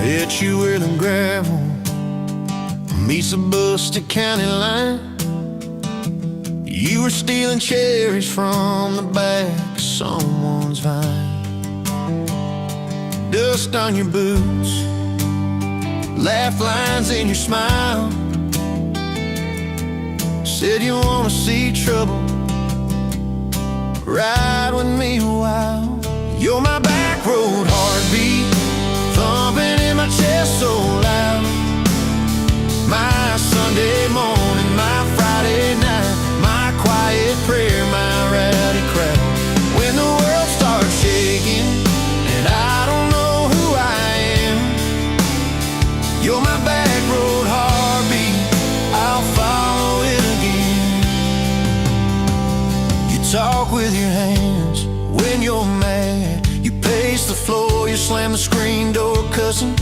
Met you where the gravel meets the Buster County line. You were stealing cherries from the back of someone's vine. Dust on your boots, laugh lines in your smile. Said you wanna see trouble, ride with me a while. You're my back road heartbeat, thumping in my chest so loud. My Sunday morning, my Friday night, my quiet prayer, my rowdy crowd. When the world starts shaking and I don't know who I am, you're my back road heartbeat, I'll follow it again. You talk with your hands when you're mad, you pace the floor, you slam the screen door cussing,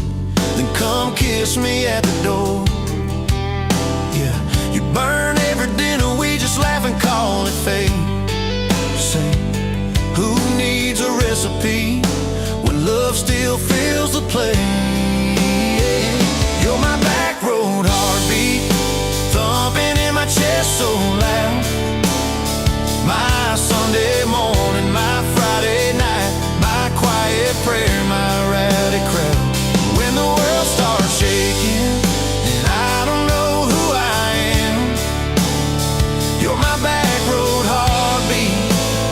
then come kiss me at the door. Yeah, you burn every dinner, we just laugh and call it fate. Say, who needs a recipe when love still fills the plate? You're my back road heartbeat, thumping in my chest so loud. My Sunday morning, my Friday night, my quiet prayer, my rowdy crowd. When the world starts shaking and I don't know who I am, you're my back road heartbeat,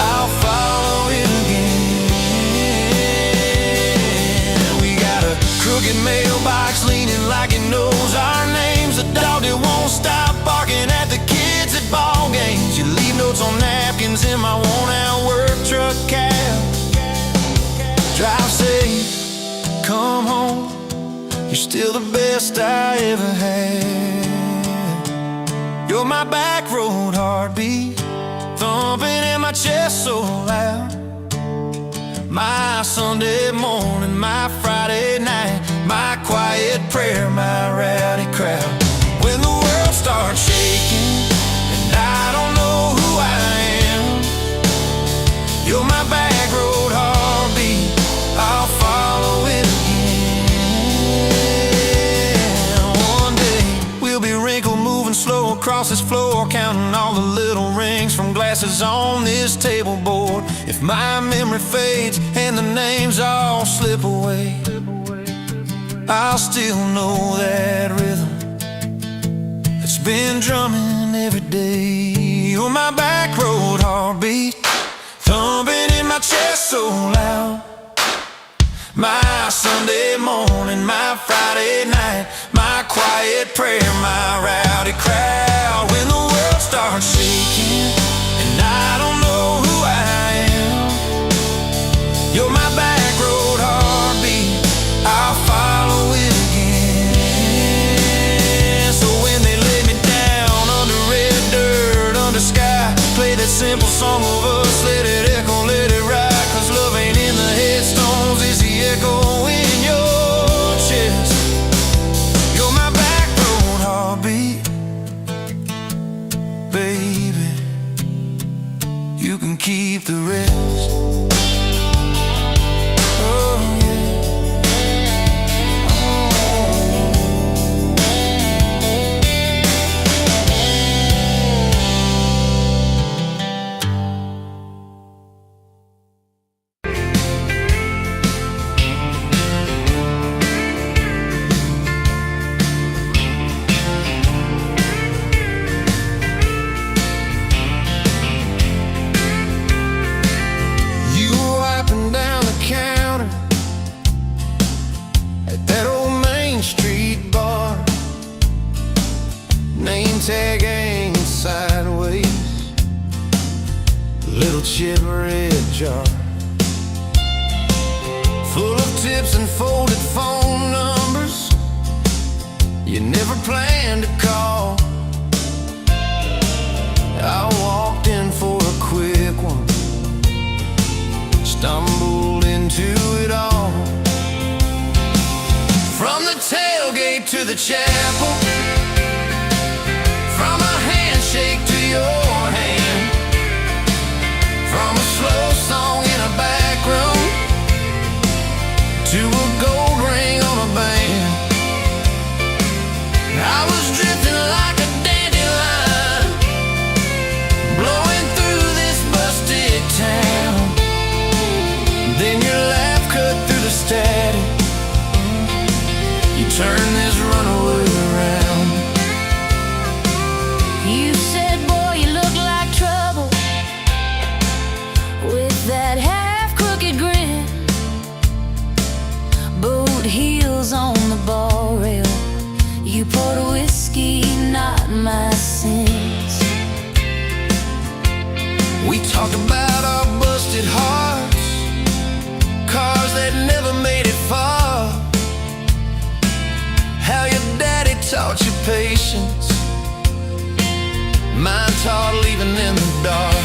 I'll follow it again. We got a crooked mailbox leaning like it knows our names, a dog that won't stop barking at the kids at ball games. You leave notes on napkins in my worn-out work truck cab. Drive safe, come home, you're still the best I ever had. You're my back road heartbeat, thumping in my chest so loud. My Sunday morning, my Friday night, my quiet prayer, my rowdy crowd. When the world starts shaking and I don't know who I am, you're my back road heartbeat, I'll follow it again. One day we'll be wrinkled, moving slow across this floor, counting all the little rings from glasses on this table board. If my memory fades and the names all slip away, I'll still know that rhythm that's been drumming every day. You're my back road heartbeat, thumping in my chest so loud. My Sunday morning, my Friday night, my quiet prayer, my rowdy crowd. When the world starts shaking and I don't know who I am, you're my back road heartbeat, I'll follow it again. So when they lay me down under red dirt, under sky, play that simple song of us, let it echo, let it ride. Cause love ain't in the headstones, it's the echo in your chest. You're my back road heartbeat, baby, you can keep the rest. Oh yeah. Tag hanging sideways, little chip red jar full of tips and folded phone numbers you never planned to call. I walked in for a quick one, stumbled into it all. From the tailgate to the chapel, from a handshake to your hand, from a slow song in a back room to a gold ring on a band. turn this runaway around. You said, boy, you look like trouble, with that half-crooked grin, boot heels on the ball rail. You poured whiskey, not my sins. We talked about our busted hearts, cars that never made it far, how your daddy taught you patience, mine taught leaving in the dark.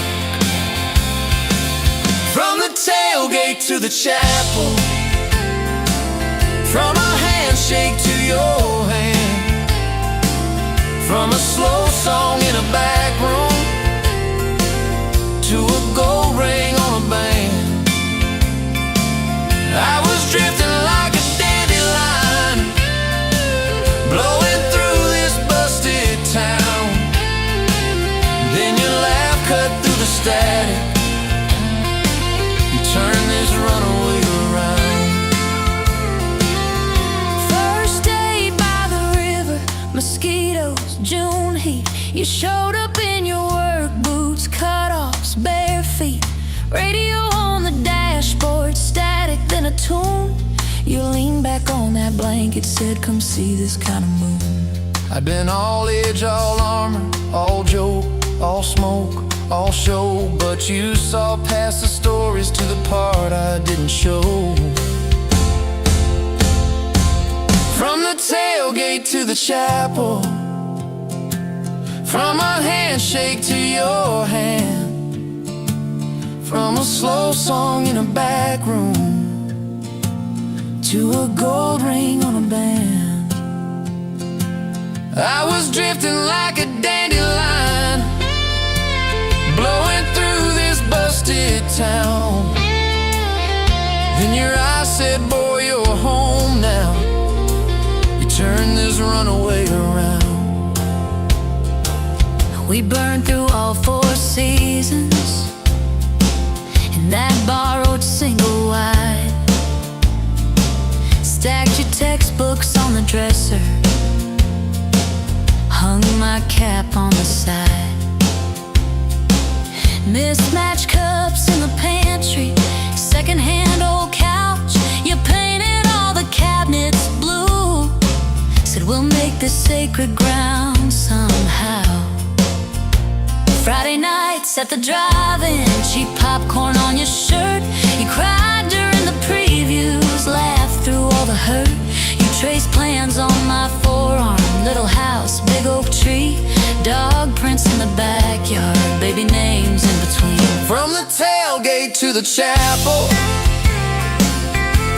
From the tailgate to the chapel, from a handshake to your hand, from a slow song in a back room to a gold ring on a band. I was drifting like a dandelion, blowing through this busted town. Then your laugh cut through the static, you turned this runaway around. First day by the river, mosquitoes, June heat. You showed up in your work boots, cut-offs, bare feet, radio on the dashboard, static, then a tune. You leaned back on that blanket, said, come see this kind of moon. I'd been all edge, all armor, all joke, all smoke, all show, but you saw past the stories to the part I didn't show. From the tailgate to the chapel, from a handshake to your hand, from a slow song in a back room to a gold ring on a band. I was drifting like a dandelion, blowing through this busted town. Then your eyes said, boy, you're home now. You turned this runaway around. We burned through all 4 seasons in that borrowed single wide, stacked your textbooks on the dresser, hung my cap on the side. Mismatched cups in the pantry, secondhand old couch. You painted all the cabinets blue, said we'll make this sacred ground somehow. Friday nights at the drive-in, cheap popcorn on your shirt. You cried during the previews, laughed through all the hurt. You traced plans on my forearm, little house, big oak tree, dog prints in the backyard, baby names in between. From the tailgate to the chapel,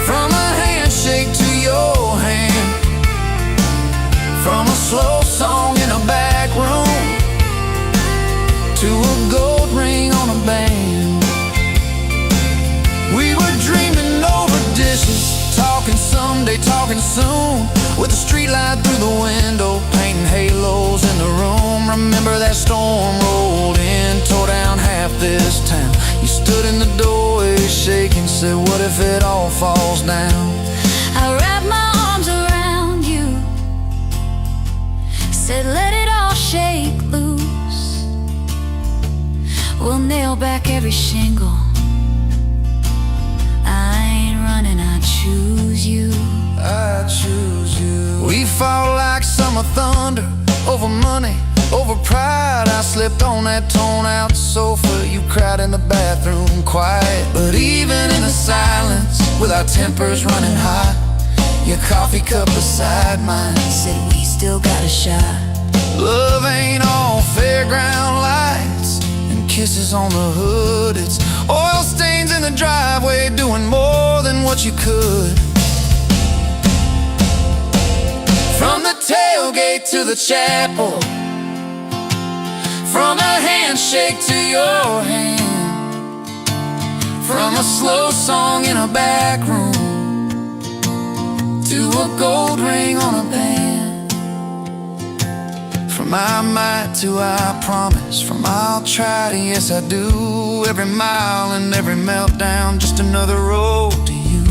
from a handshake to your hand, from a slow song in a back room to a gold ring on a band. We were dreaming over dishes, talking someday, talking soon, with a street light through the window, painting halos in the room. Remember that storm rolled in, tore down half this town. You stood in the doorway shaking, said, what if it all falls down? I wrapped my arms around you, said let it all shake loose. We'll nail back every shingle. I ain't running, I choose you. I choose you. We fought like summer thunder, over money, over pride. I slipped on that torn-out sofa, you cried in the bathroom quiet. But even in the silence, with our tempers running hot, your coffee cup beside mine Said we still got a shot. love ain't all fairground lights and kisses on the hood. It's oil stains in the driveway, doing more than what you could. From the tailgate to the chapel, from a handshake to your hand, from a slow song in a back room to a gold ring on a band. From I might to I promise, from I'll try to yes I do, every mile and every meltdown, just another road to you.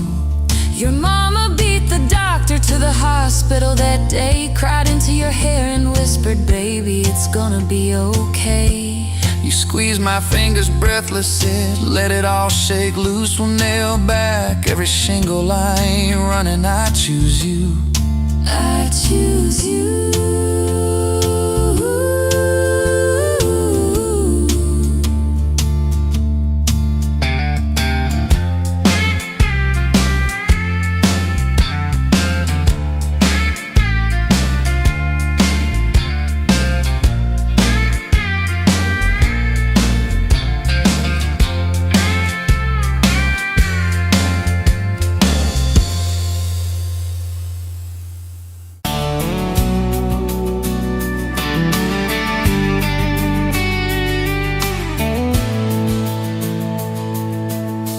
Your mama beat the doctor to the hospital. hospital that day, cried into your hair and whispered, baby, it's gonna be okay. You squeezed my fingers breathless, said, let it all shake loose. We'll nail back every shingle. I ain't running, I choose you. I choose you.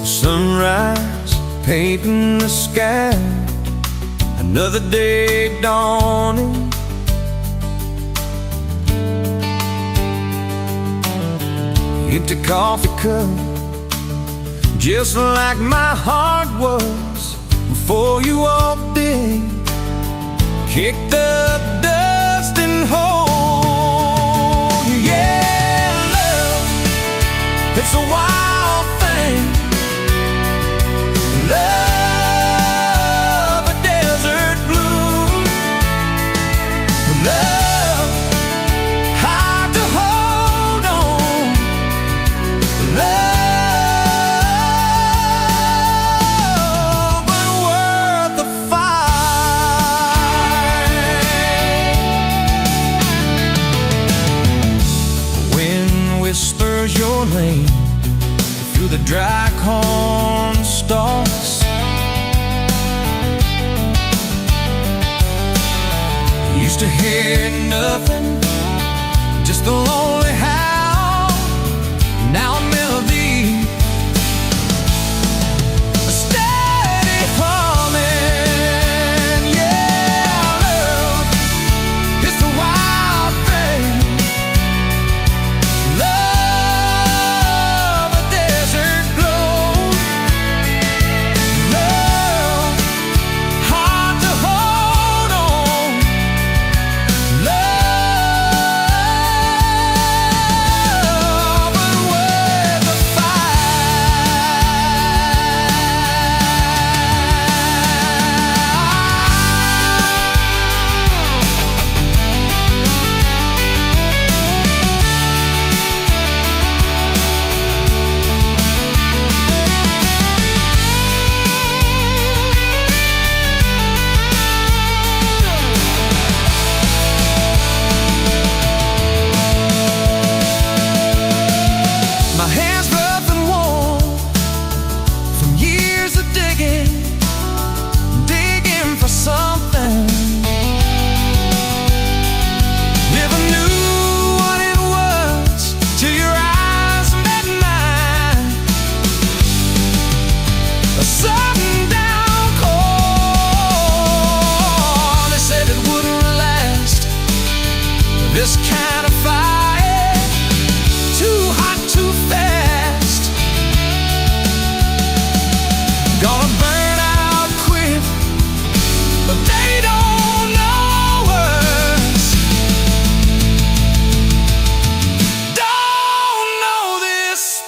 Sunrise, painting the sky, another day dawning. Empty coffee cup, just like my heart was before you walked in. Kick the dust and hold you. Yeah, love, it's a wild thing. Love, a desert bloom. Love, hard to hold on. Love, but worth the fight. Wind whispers your name through the dry corn stalks. Used to hear nothing, just a lonely howl. Now a melody, a steady humming. Yeah, love, it's a wild thing. Love, a desert glow. Love, hard to hold on. Love, but worth the My hands rough and warm from years of digging for something. Never knew what it was till your eyes met mine. A sudden downpour, they said it wouldn't last. This kind of fire, too hot, too fast. Gonna burn out quick, but they don't know us. Don't know this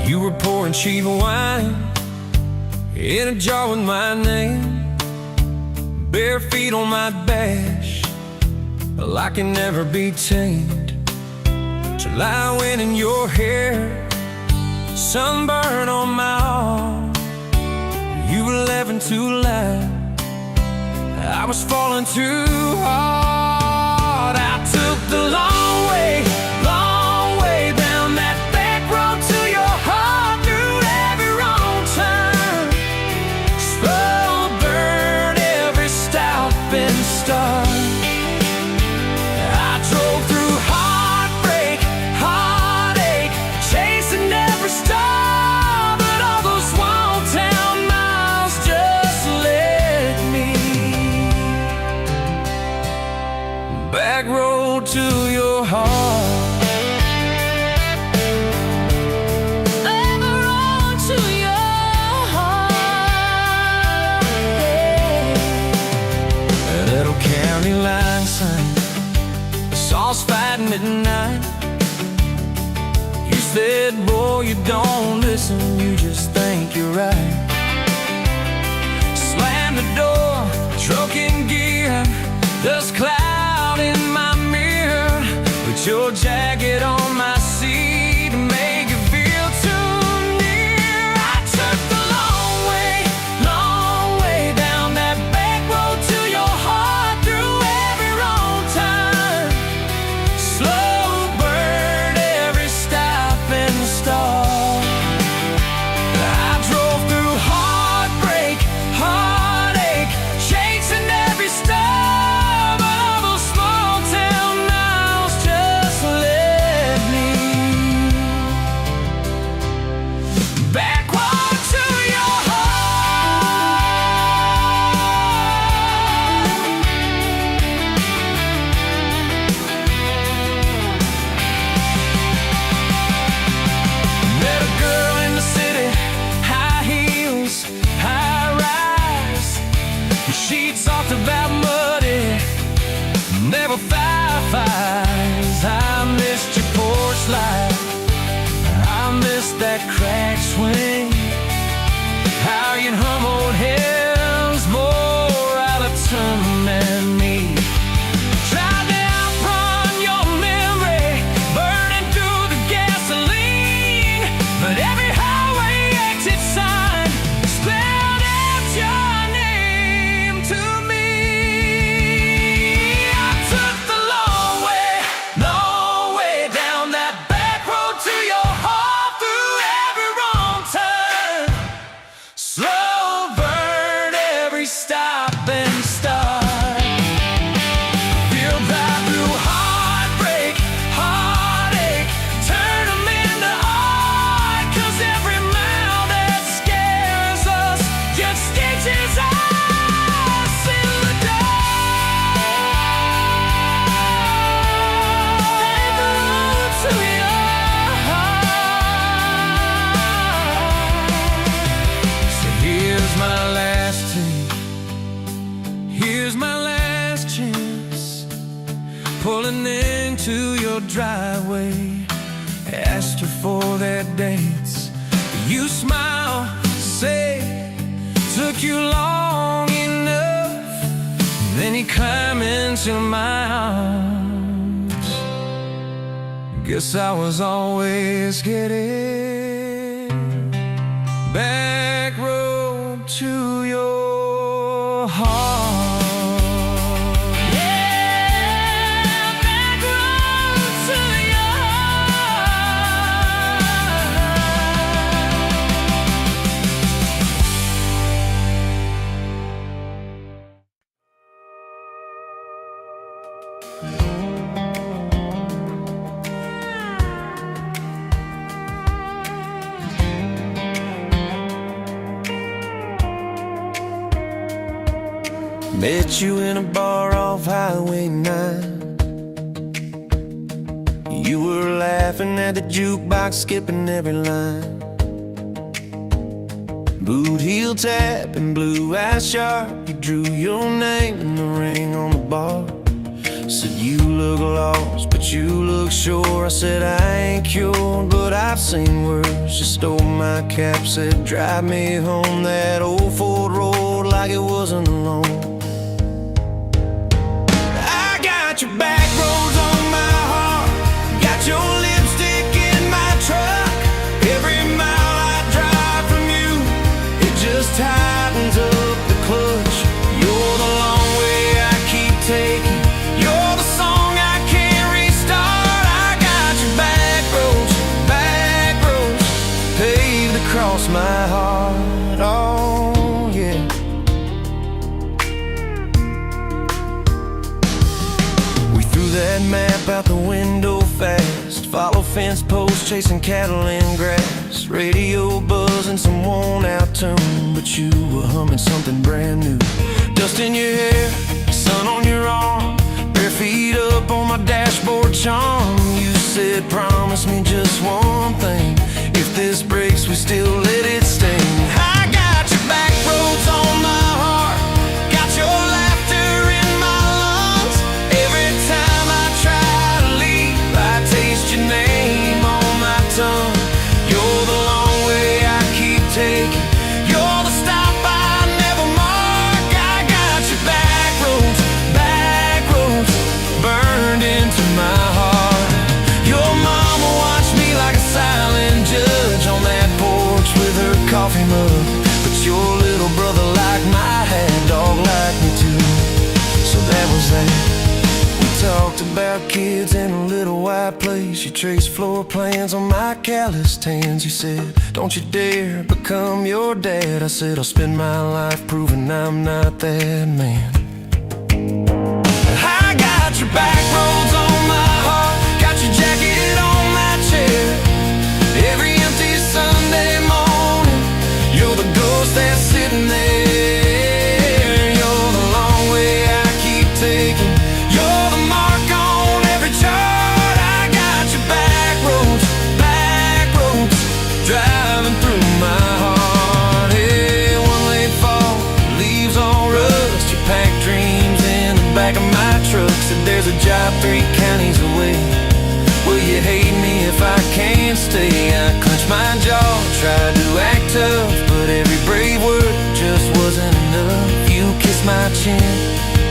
You were pouring cheap wine in a jar with my name, bare feet on my dash, like it never be tamed. Till I went in your hair sunburn on my arm. You were laughing too loud, I was falling too hard. I took the long way down that back road to your heart, through every wrong turn, slow burn every stop and start. I drove through heartbreak, heartache, chasing every star, but all those small town miles just led me back road to your heart. Back road to your heart, yeah. A little county line sign, saws fighting at night. You said, boy, you don't listen, you just think you're right. Slam the door, truck in gear, dust cloud in my mirror. Put your jacket on my seat to make it feel too near. I took the long way down that back road to your heart, through every wrong turn, slow burn every stop and start. I drove through heartbreak, heartache, chasing every star, but all those small town miles just led me backward to your heart. Met a girl in the city, high heels, high rise. She talked about muddy, never fireflies. I missed your porch light, I missed that crack swing. How you hum old hymns more out of tune than me. Tried to outrun your memory, burning through the gasoline, but every highway exit sign spelled out your name to me. I took the long way down that back road to your heart, through every wrong turn, slow burn every stop and start. Feel back through heartbreak, heartache, turn them into art, 'cause every mile that scares us just stitches us in the dark. Back road to your heart. So here's my last take, here's my last chance, pulling into your driveway. Asked her for their dates, you smile, say, took you long enough. Then you climb into my arms. Guess I was always getting back road to your heart. Yeah, back road to your Met you in a bar off Highway 9. You were laughing at the jukebox, skipping every line. Boot heel tap and blue eyes sharp, you drew your name in the ring on the bar. Said you look lost, but you look sure. I said I ain't cured, but I've seen worse. You stole my cap, said drive me home that old Ford road like it wasn't alone. I got your back roads on my heart, got your lipstick in my truck. Every mile lost my heart, oh yeah. We threw that map out the window fast, follow fence posts, chasing cattle in grass, radio buzzing some worn out tune, but you were humming something brand new. Dust in your hair, sun on your arm, bare feet up on my dashboard charm. You said, promise me just one thing, if this breaks, we still let it sting. I got your back roads on my heart, got your laughter in my lungs. Every time I try to leave, I taste your name on my tongue. You're the long way I keep taking, you're the stop I never mark. I got your back roads burned into my heart. Your mama watched me like a silent judge on that porch with her coffee mug, but your little brother liked my hat, dog liked me too. So that was that. We talked about kids in a little white place. You traced floor plans on my calloused hands. You said, don't you dare become your dad. I said, I'll spend my life proving I'm not that man. I got your back roads on my heart, got your jacket on my chair. Every empty Sunday morning, you're the ghost that's sitting there. You're the long way I keep taking, you're the mark on every chart. I got your back roads driving through my heart. Hey, one late fall, leaves all rust, you pack dreams in the back of my truck. Said there's a job 3 counties away, will you hate me if I can't stay? I clenched my jaw, tried to act tough, but every brave word just wasn't enough. You kissed my chin,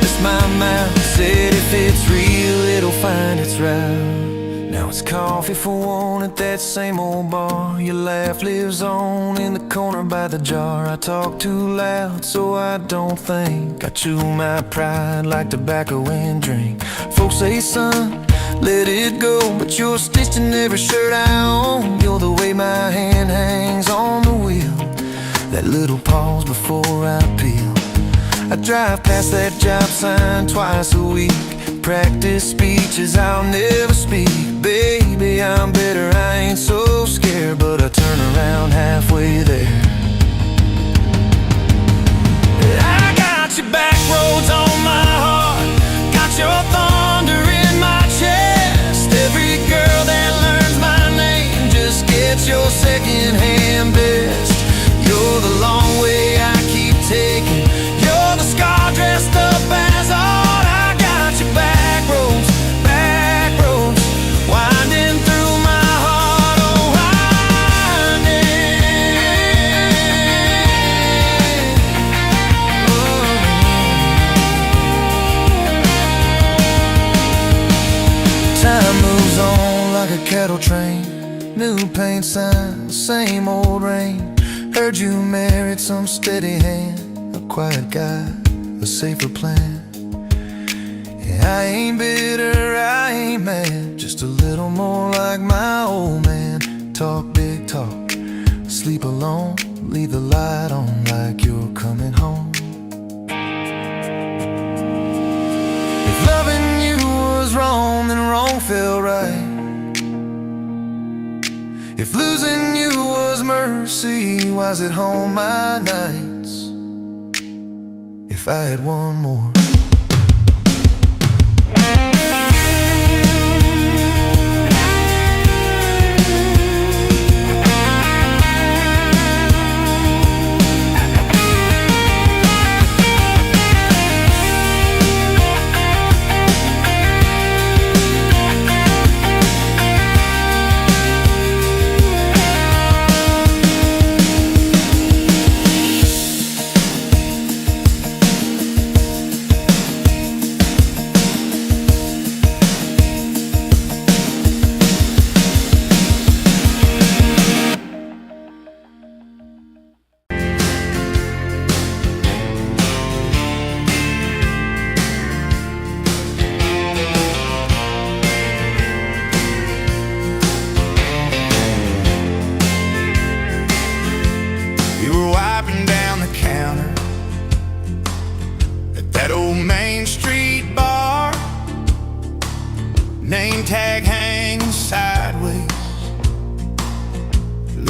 kissed my mouth, said if it's real, it'll find its route. Now it's coffee for one at that same old bar. Your laugh lives on in the corner by the jar. I talk too loud, so I don't think. I chew my pride like tobacco and drink. Folks say, son, let it go, but you're stitched in every shirt I own. You're the way my hand hangs on the wheel, that little pause before I peel. I drive past that job sign twice a week, practice speeches I'll never speak. Baby, I'm better, I ain't so scared, but I turn around halfway there. I got your back roads on my heart, got your thunder in my chest. Every girl that learns my name just gets your second-hand best. You're the long way I keep taking, you're the scar dressed up as art. I got your back roads winding through my heart, oh winding. Time moves on like a cattle train, new paint sign, same old rain. Heard you married some steady hand, a quiet guy, a safer plan. Yeah, I ain't bitter, I ain't mad, just a little more like my old man. Talk big talk, sleep alone, leave the light on like you're coming home. If loving you was wrong, then wrong felt right. If losing you was mercy, why's it home my nights? If I had one more.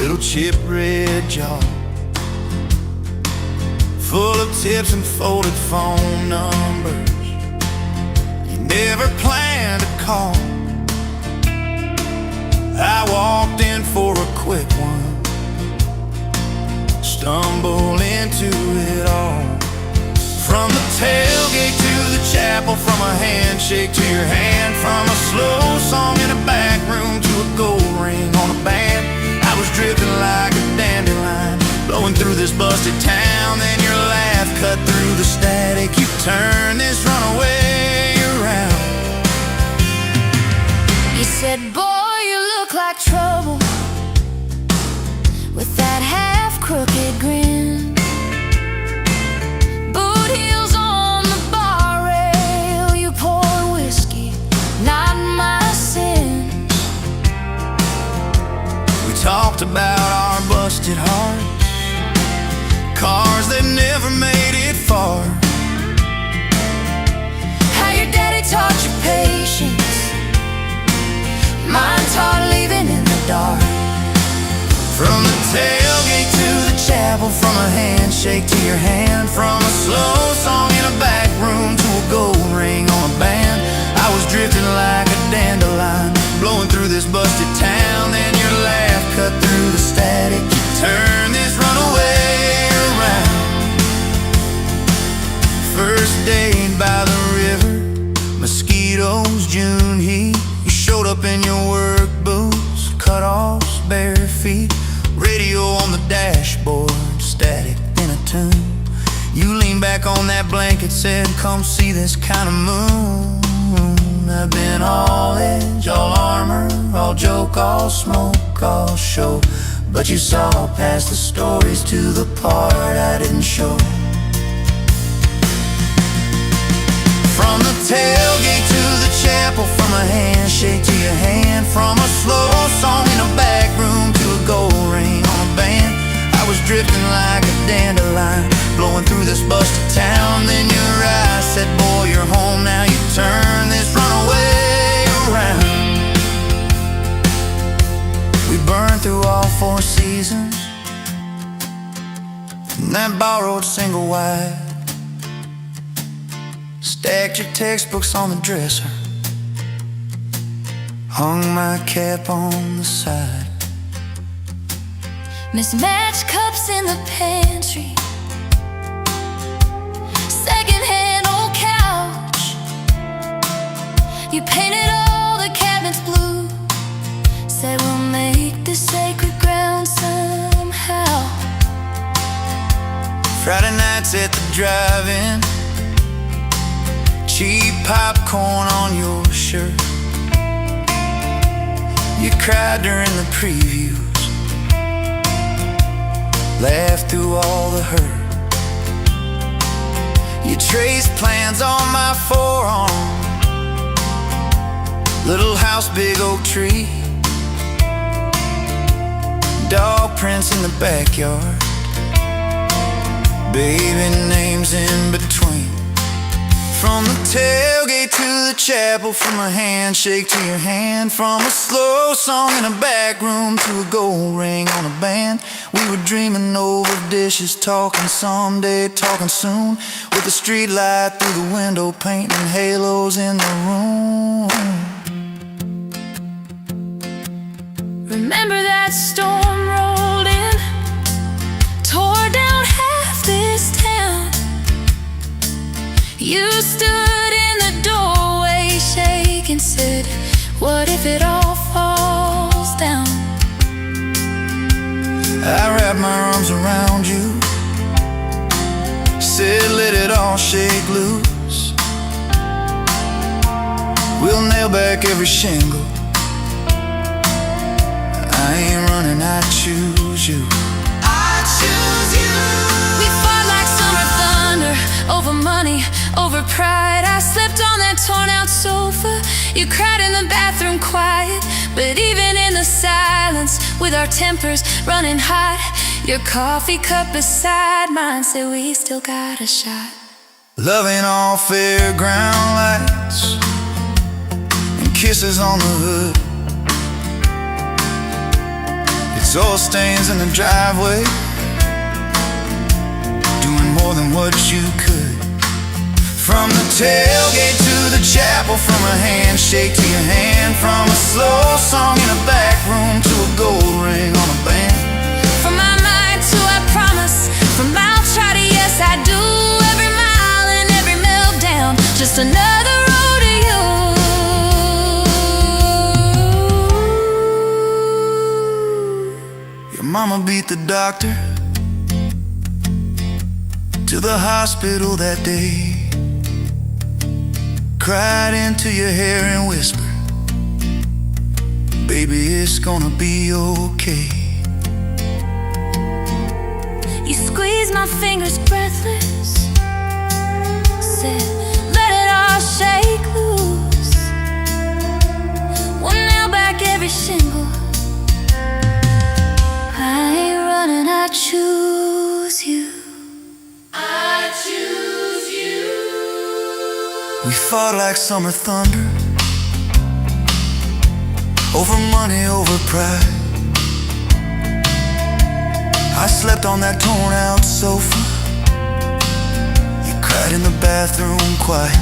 little chip red jaw, full of tips and folded phone numbers you never planned to call. I walked in for a quick one, stumbled into it all. From the tailgate to the chapel, from a handshake to your hand, from a slow song in a back room to a gold ring on a band. I was drifting like a dandelion, blowing through this busted town. Then your laugh cut through the static. You turned this runaway around. You said, boy, you look like trouble, with that half-crooked grin. Boot heels on the bar rail, you pour whiskey, not my sins. We talked about our busted hearts, cars that never made it far, How your daddy taught you patience, mine taught leaving in the dark. from the tailgate to the chapel, from a handshake to your hand, from a slow song in a back room to a gold ring on a band. I was drifting like a dandelion, blowing through this busted town. Then your laugh cut through the static. You turned this runaway around. First date by the river, mosquitoes, June heat. You showed up in your work boots, cut-offs, bare feet, radio on the dashboard, static in a tune. You leaned back on that blanket, said, come see this kind of moon. I've been all edge, all armor, all joke, all smoke, all show, but you saw past the stories to the part I didn't show. From the tailgate to the chapel, from a handshake to your hand, from a slow song in a back room to a gold ring on a band. I was drifting like a dandelion, blowing through this busted town. Then your eyes said, boy, you're home now. You turn this runaway around. We burned through all 4 seasons in that borrowed single wide. Stacked your textbooks on the dresser, hung my cap on the side. Mismatched cups in the pantry, secondhand old couch. You painted all the cabinets blue, said we'll make this sacred ground somehow. Friday nights at the drive-in, cheap popcorn on your shirt. You cried during the previews, laughed through all the hurt. You traced plans on my forearm, little house, big oak tree, dog prints in the backyard, baby names in between. From the tailgate to the chapel, from a handshake to your hand, from a slow song in a back room to a gold ring on a band. We were dreaming over dishes, talking someday, talking soon, with the street light through the window, painting halos in the room. Remember that storm rolled in, tore down half this town. You stood in the doorway, shaking, said, what if it all falls down? I wrapped my arms around you, said let it all shake loose. We'll nail back every shingle. I ain't running, I choose you. I choose you. We fought like summer thunder, over money, over pride. I slept on that torn out sofa. You cried in the bathroom quiet, but even in the silence, with our tempers running hot, your coffee cup beside mine said we still got a shot. Loving all fairground lights and kisses on the hood. soil stains in the driveway, doing more than what you could. From the tailgate to the chapel, from a handshake to your hand, from a slow song in a back room to a gold ring on a band. From my mind to I promise, from I'll try to yes I do, every mile and every meltdown, just another road to you. Your mama beat the doctor to the hospital that day, cried into your hair and whispered, baby, it's gonna be okay. You squeezed my fingers breathless, said, let it all shake loose. One nail back every shingle. I ain't running, I choose you. I choose you. We fought like summer thunder, over money, over pride. I slept on that torn out sofa, you cried in the bathroom quiet.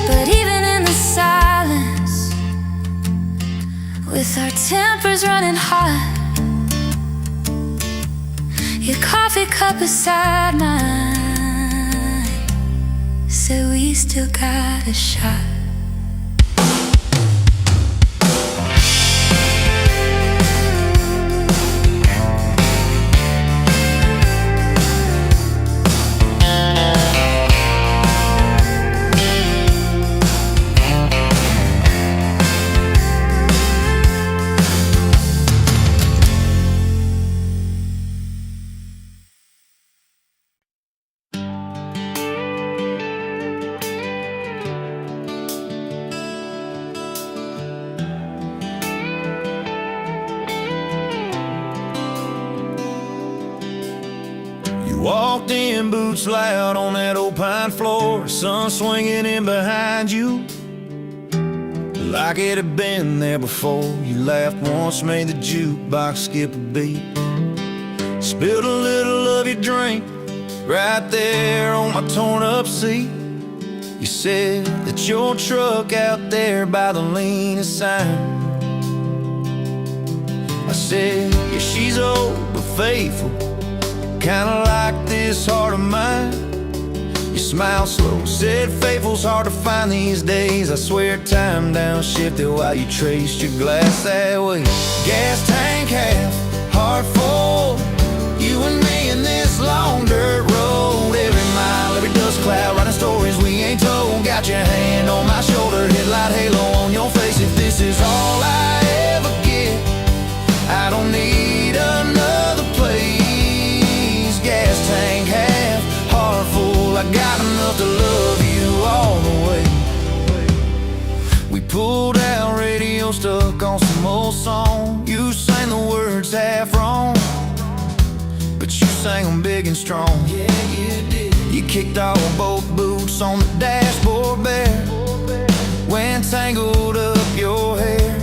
But even in the silence, with our tempers running hot, your coffee cup beside mine said we still got a shot. Walked in, boots loud on that old pine floor, sun swinging in behind you like it had been there before. You laughed once, made the jukebox skip a beat, spilled a little of your drink right there on my torn up seat. You said that your truck out there by the leanest sign. I said, yeah, she's old but faithful, kinda like this heart of mine. You smiled slow, said faithful's hard to find these days. I swear time downshifted while you traced your glass that way. Gas tank half, heart full, you and me in this long dirt road. Every mile, every dust cloud, writing stories we ain't told. Got your hand on my shoulder, headlight halo on your face. If this is all I ever get, I don't need another place. Gas tank half, heart full, I got enough to love you all the way. We pulled out, radio stuck on some old song. You sang the words half wrong, but you sang them big and strong. Yeah, you did. You kicked off both boots on the dashboard bare, when tangled up your hair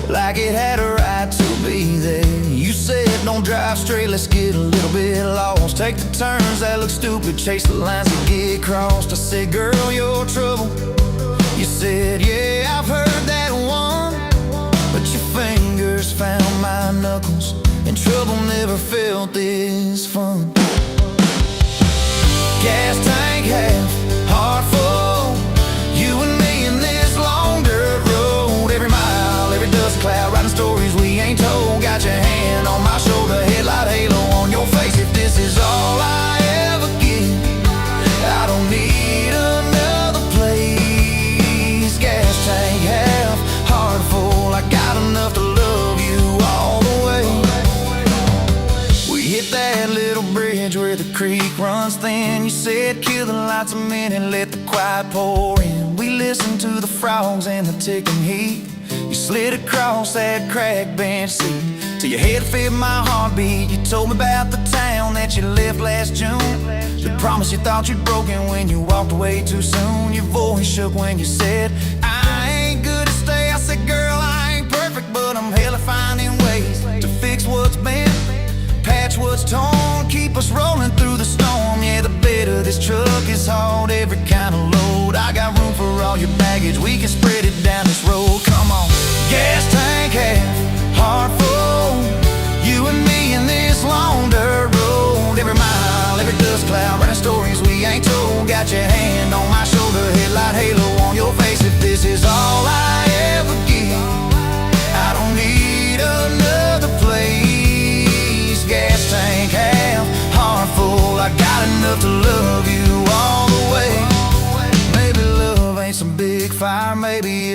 like it had a right to be there. You said, don't drive straight, let's get a little bit lost. Take the turns that look stupid, chase the lines that get crossed. I said, girl, you're trouble. You said, yeah, I've heard that one, but your fingers found my knuckles, and trouble never felt this fun. Gas tank half, heart full, you and me in this long dirt road. Every mile, every dust cloud, writing stories we ain't told. Got your hand on my shoulder, headlight halo on your face. If this is all I ever get, I don't need another place. Gas tank half, heart full, I got enough to love you all the way. We hit that little bridge where the creek runs thin. You said, kill the lights a minute, let the quiet pour in. We listened to the frogs and the ticking heat. You slid across that cracked bench seat till your head fit my heartbeat. You told me about the town that you left last June, the promise you thought you'd broken when you walked away too soon. Your voice shook when you said, I ain't good to stay. I said, girl, I ain't perfect, but I'm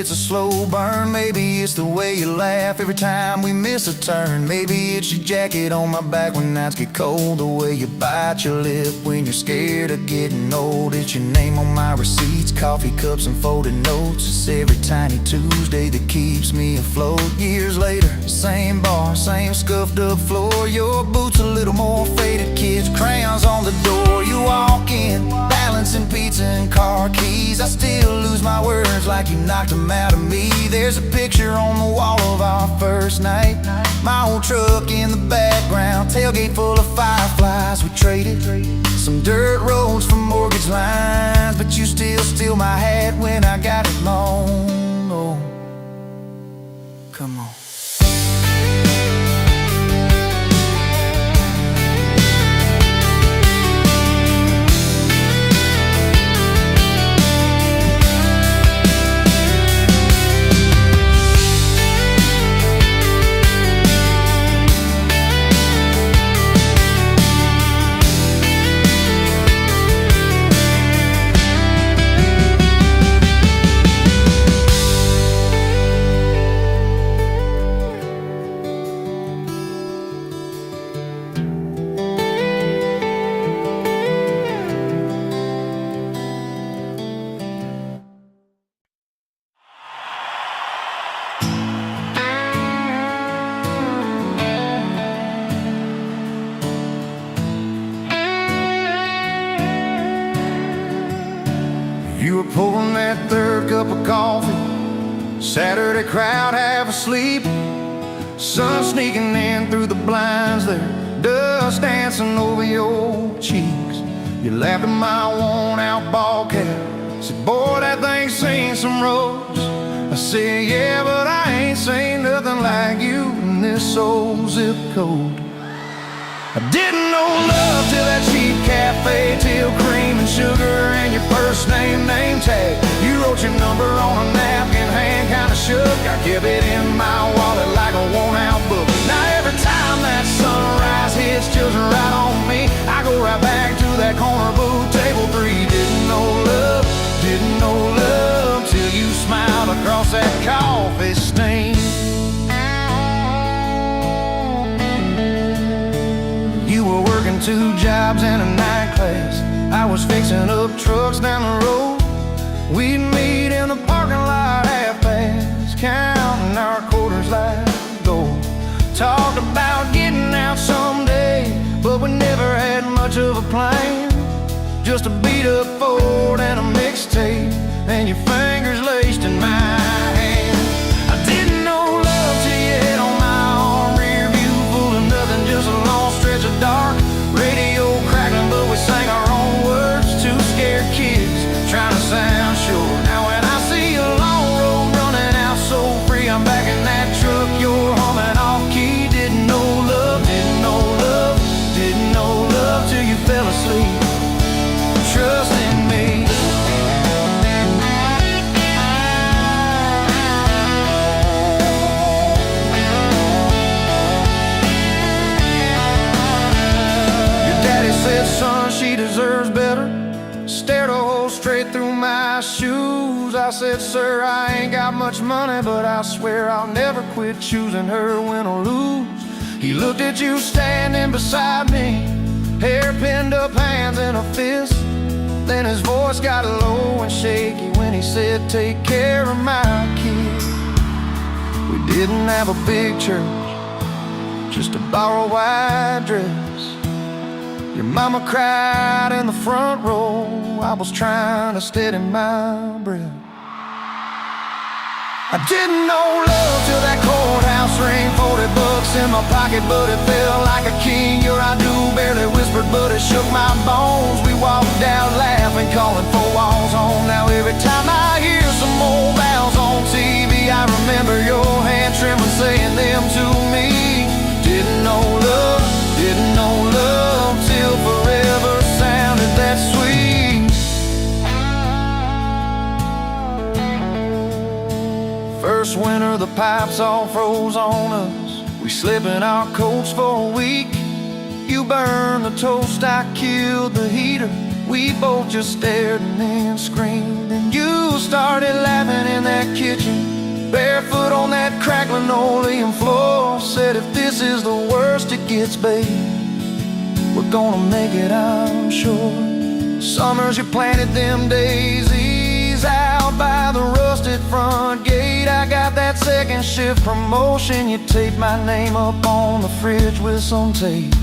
it's a slow burn. Maybe it's the way you laugh every time we miss a turn. Maybe it's your jacket on my back when nights get cold. The way you bite your lip when you're scared of getting old. It's your name on my receipts, coffee cups and folded notes. It's every tiny Tuesday that keeps me afloat. Years later, same bar, same scuffed up floor. Your boots a little more faded, kids' crayons on the door. You walk in, balancing pizza and car keys. I still lose my words like you knocked them out of me. There's a picture on the wall of our first night. My old truck in the background, tailgate full of fireflies. We traded some dirt roads for mortgage lines, but you still steal my hat when I got it mown. Oh, come on. You were pulling that third cup of coffee, Saturday crowd half asleep, sun sneaking in through the blinds there, dust dancing over your cheeks. You laughed at my worn-out ball cap, said, boy, that thing's seen some roads. I said, yeah, but I ain't seen nothing like you in this old zip code. I didn't know love till that cheap cafe, till cream and sugar and your first name tag. You wrote your number on a napkin, hand kinda shook. I kept it in my wallet like a worn-out book. Now every time that sunrise hits, chills right on me. I go right back to that corner booth, table 3. Didn't know love till you smiled across that coffee stain. You were working 2 jobs and a night class. I was fixing up trucks down the road. We'd meet in the parking lot half-past, counting our quarters like gold. Talked about getting out someday, but we never had much of a plan. Just a beat-up Ford and a mixtape, and your fingers laced in my hand. I didn't know love till you hit on my arm. Rear view full of nothing, just a long stretch of dark. Radio crackling, but we sang our own words. 2 scared kids trying to sound sure. Now when I see a long road running out so free, I'm back in that truck, you're humming off key. Didn't know love till you fell asleep. Trust in me. Said, son, she deserves better. Stared a hole straight through my shoes. I said, sir, I ain't got much money, but I swear I'll never quit choosing her, win or lose. He looked at you standing beside me, hair pinned up, hands in a fist. Then his voice got low and shaky when he said, take care of my kid. We didn't have a big church, just a borrowed white dress. Your mama cried in the front row. I was trying to steady my breath. I didn't know love till that courthouse ring. 40 bucks in my pocket, but it felt like a king. Your I do barely whispered, but it shook my bones. We walked out laughing, calling 4 walls home. Now every time I hear some old vows on TV, I remember your hand trembling, saying them to me. Didn't know love till forever sounded that sweet. First winter, the pipes all froze on us. We slept in our coats for a week. You burned the toast, I killed the heater. We both just stared and then screamed. And you started laughing in that kitchen, barefoot on that cracked linoleum floor. Said if this is the worst it gets, babe, we're gonna make it, I'm sure. Summers you planted them daisies out by the rusted front gate. I got that second shift promotion. You taped my name up on the fridge with some tape.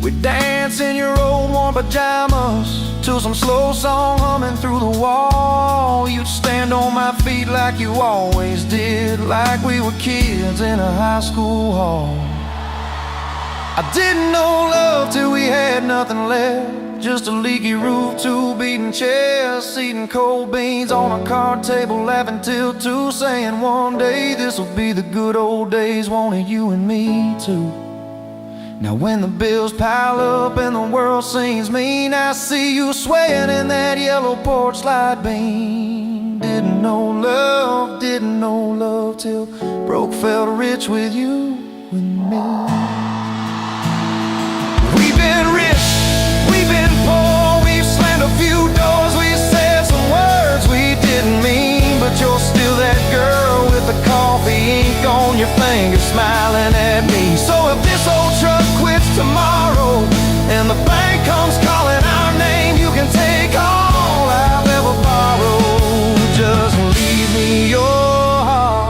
We dance in your old warm pajamas to some slow song humming through the wall. You'd stand on my feet like you always did, like we were kids in a high school hall. I didn't know love till we had nothing left, just a leaky roof, two beating chairs, eating cold beans on a card table, laughing till 2, saying one day this'll be the good old days, wanted you and me too. Now when the bills pile up and the world seems mean, I see you swaying in that yellow porch light beam. Didn't know love till broke felt rich with you and me. We've been rich, we've been poor, we've slammed a few doors, we said some words we didn't mean, but you're still that girl with the coffee ink on your finger smiling at me. So if this old truck quits tomorrow and the bank comes calling our name, you can take all I've ever borrowed, just leave me your heart.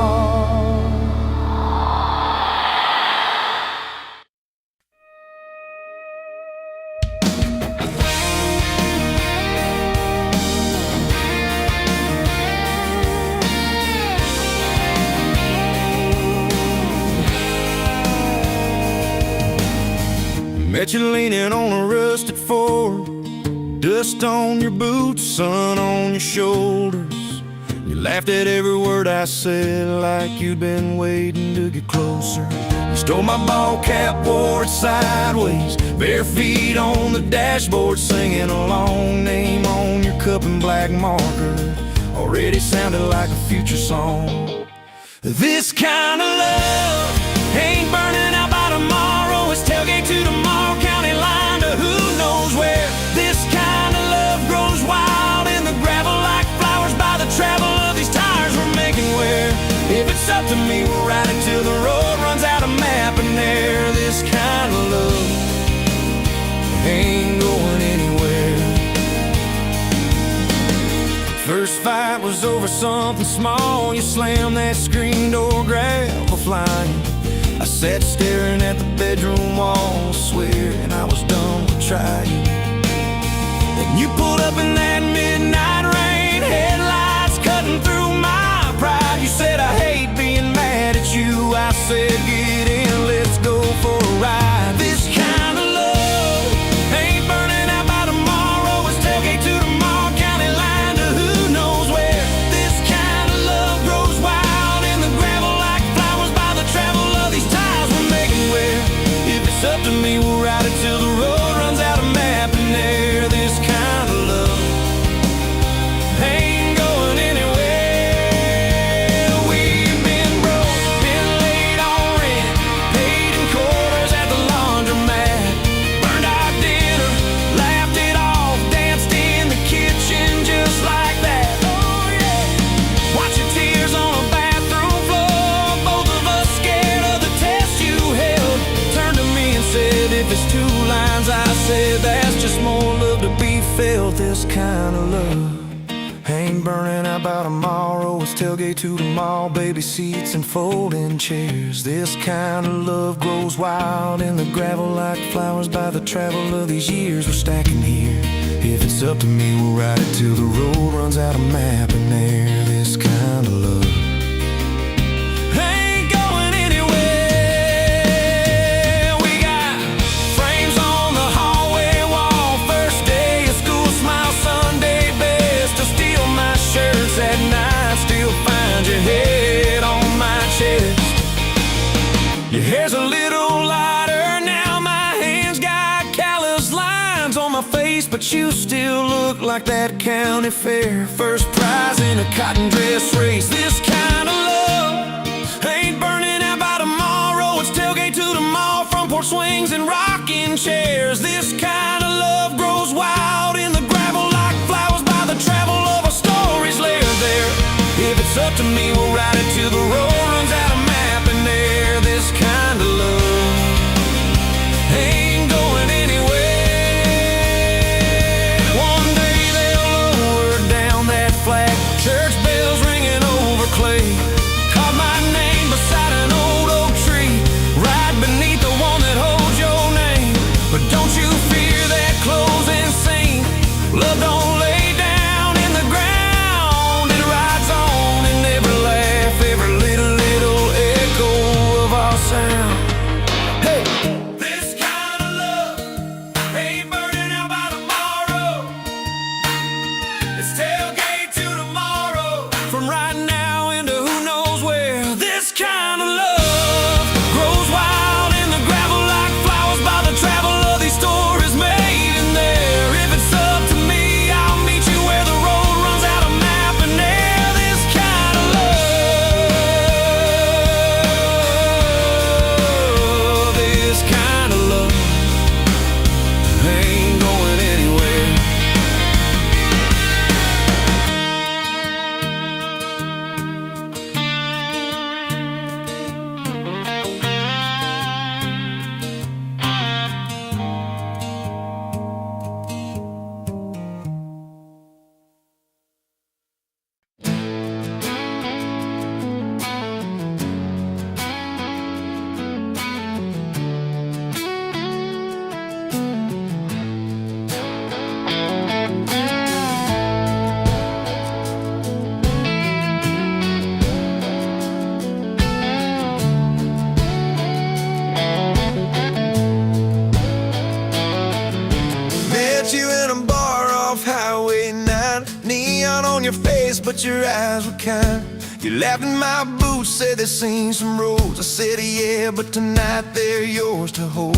Met you leaning on a rusted Ford, dust on your boots, sun on your shoulders. You laughed at every word I said like you'd been waiting to get closer. You stole my ball cap, wore it sideways, bare feet on the dashboard, singing a long name on your cup in black marker. Already sounded like a future song. This kind of love ain't burning out by tomorrow. It's tailgate to tomorrow, county line to who knows where. This kind of love grows wild in the gravel like flowers by the travel of these tires we're making wear. If it's up to me, we'll ride it till the road runs out of map and air. This kind of love ain't going anywhere. First fight was over something small. You slammed that screen door, gravel flying. I sat staring at the bedroom wall, swearing I was done with trying. Then you pulled up in that midnight rain, headlights cutting through my pride. You said I hate being mad at you. I said get in, let's go for a ride. This kind of love ain't burning out by tomorrow. It's tailgate to tomorrow, county line to who knows where. This kind of love grows wild in the gravel like flowers by the travel of these tires we're making wear. If it's up to me, we'll ride it till the road runs out of map and air. This kind of love ain't going anywhere. We've been broke, been late on rent, paid in quarters at the laundromat, burned our dinner, laughed it off, danced in the kitchen just like that. Oh yeah, watch your tears on a bathroom floor, both of us scared of the test you held. Turned to me and said, if it's 2 lines, I said that's just more love to be felt. This kind of love ain't burning out by tomorrow. It's tailgate to the mall, baby seats and folding chairs. This kind of love grows wild in the gravel like flowers by the travel of these years we're stacking here. If it's up to me, we'll ride it till the road runs out of map and air. This kind of love ain't going anywhere. We got frames on the hallway wall, first day of school, smile Sunday best. To steal my shirts at night, still find your head on my chest. Your hair's a little lighter now, my hands got callous lines on my face, but you still look like that county fair first prize in a cotton dress race. This kind of love ain't burning out by tomorrow. It's tailgate to the mall, front porch swings and rocking chairs. This kind of love grows wild in the gravel like flowers by the travel of our stories layered there. If it's up to me, we'll ride it till the road runs out of map and air. This kind of love ain't going anywhere. One day they'll lower down that flag, church bells ringing over clay. Carve my name beside an old oak tree, right beneath the one that holds your name. But don't you fear that closing scene. Love don't lay down in the ground. It rides on in every laugh, every little echo of our sound. Hey, this kind of love ain't burning out by tomorrow. It's tailgate to tomorrow, from right now into who knows where. This kind of love grows wild in the gravel like flowers by the travel of these stories made in there. If it's up to me, I'll meet you where the road runs out of map and air. This kind of love, this kind of love ain't going anywhere. Met you in a bar off Highway 9. Neon on your face, but your eyes were kind. You laughed in my boots, said they've seen some roads. I said yeah, but tonight they're yours to hold.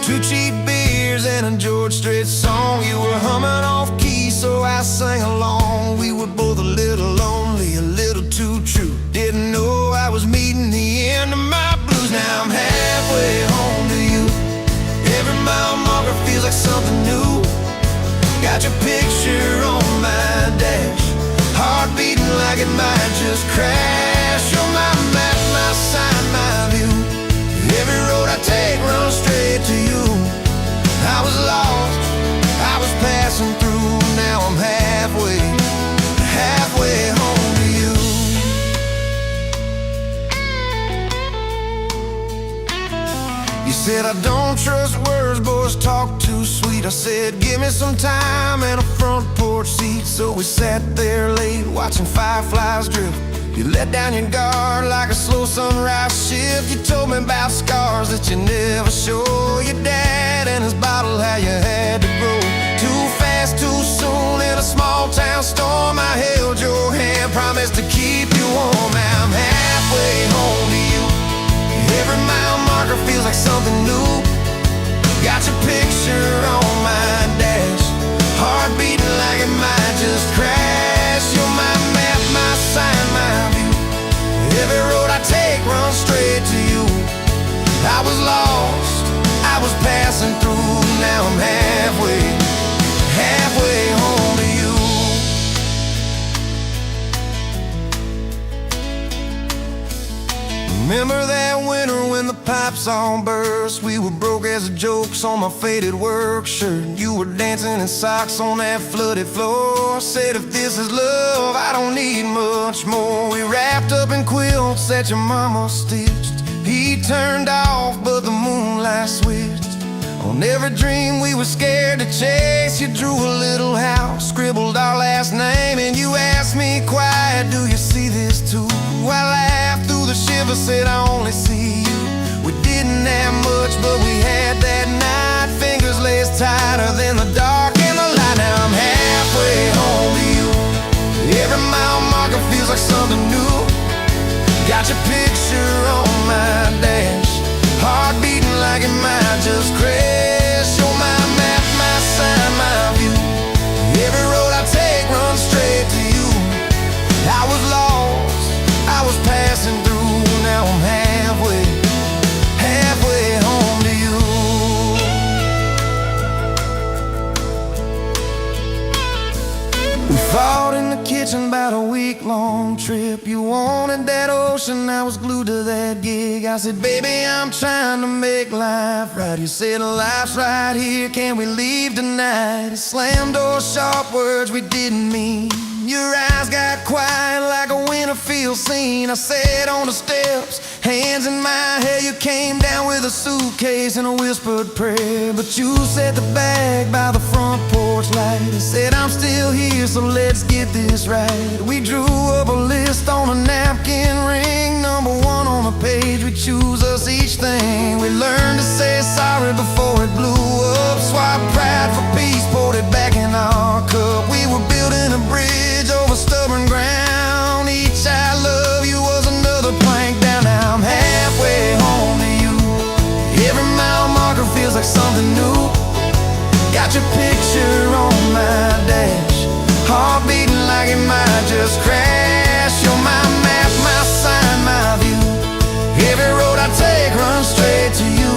2 cheap beers and a George Strait song. You were humming off key, so I sang along. We were both a little lonely, a little too true. Didn't know I was meeting the end of my blues. Now I'm halfway home to you. Every mile marker feels like something new. Got your picture on my dash, heart beating like it might just crash. You're my map, my sign, my view. Every road I take runs straight to you. I was lost, I was passing through. Now I'm halfway home to you. You said I don't trust words, boys talk too sweet. I said give me some time and a front porch seat. So we sat there late watching fireflies drift. You let down your guard like a slow sunrise shift. You told me about scars that you never show. Your dad and his bottle, how you had to grow too fast, too soon in a small town storm. I held your hand, promised to keep you warm. Now I'm halfway home to you. Every mile marker feels like something new. Got your picture on my dash, heart beating like it might just crash. You're my map, my sign, my view. Every road I take runs straight to you. I was lost, I was passing through. Now I'm halfway home to you. Remember that winter when the pipes all burst? We were broke as the jokes on my faded work shirt. You were dancing in socks on that flooded floor. Said if this is love, I don't need much more. We wrapped up in quilts that your mama stitched. He turned off, but the moonlight switched. On every dream we were scared to chase, you drew a little house, scribbled our last name, and you asked me quiet, do you see this too? I laughed through the shiver, said I only see you. We didn't have much, but we had that night. Fingers laced tighter than the dark and the light. Now I'm halfway home to you. Every mile marker feels like something new. Got your picture on my dash, heart beating like it might just crash. You're my map, my sign, my view. Every road I take runs straight to you. I was lost, I was passing through. Now I'm halfway home to you. We fought in the kitchen about a week long. long trip. You wanted that ocean, I was glued to that gig. I said, baby, I'm trying to make life right. You said, life's right here, can we leave tonight? Slam door, sharp words we didn't mean. Your eyes got quiet like a Winterfield scene. I sat on the steps, hands in my hair. You came down with a suitcase and a whispered prayer. But you set the bag by the front porch light and said, I'm still here, so let's get this right. We drew up a list on a napkin ring, number one on the page. We choose us each thing. We learned to say sorry before it blew up. Swap pride for peace, poured it back in our cup. We were building a bridge over stubborn ground. Each I love you was another plank down. Now I'm halfway home to you. Every mile marker feels like something new. Got your picture on my dash, heart beating like it might just crash. You're my map, my sign, my view. Every road I take runs straight to you.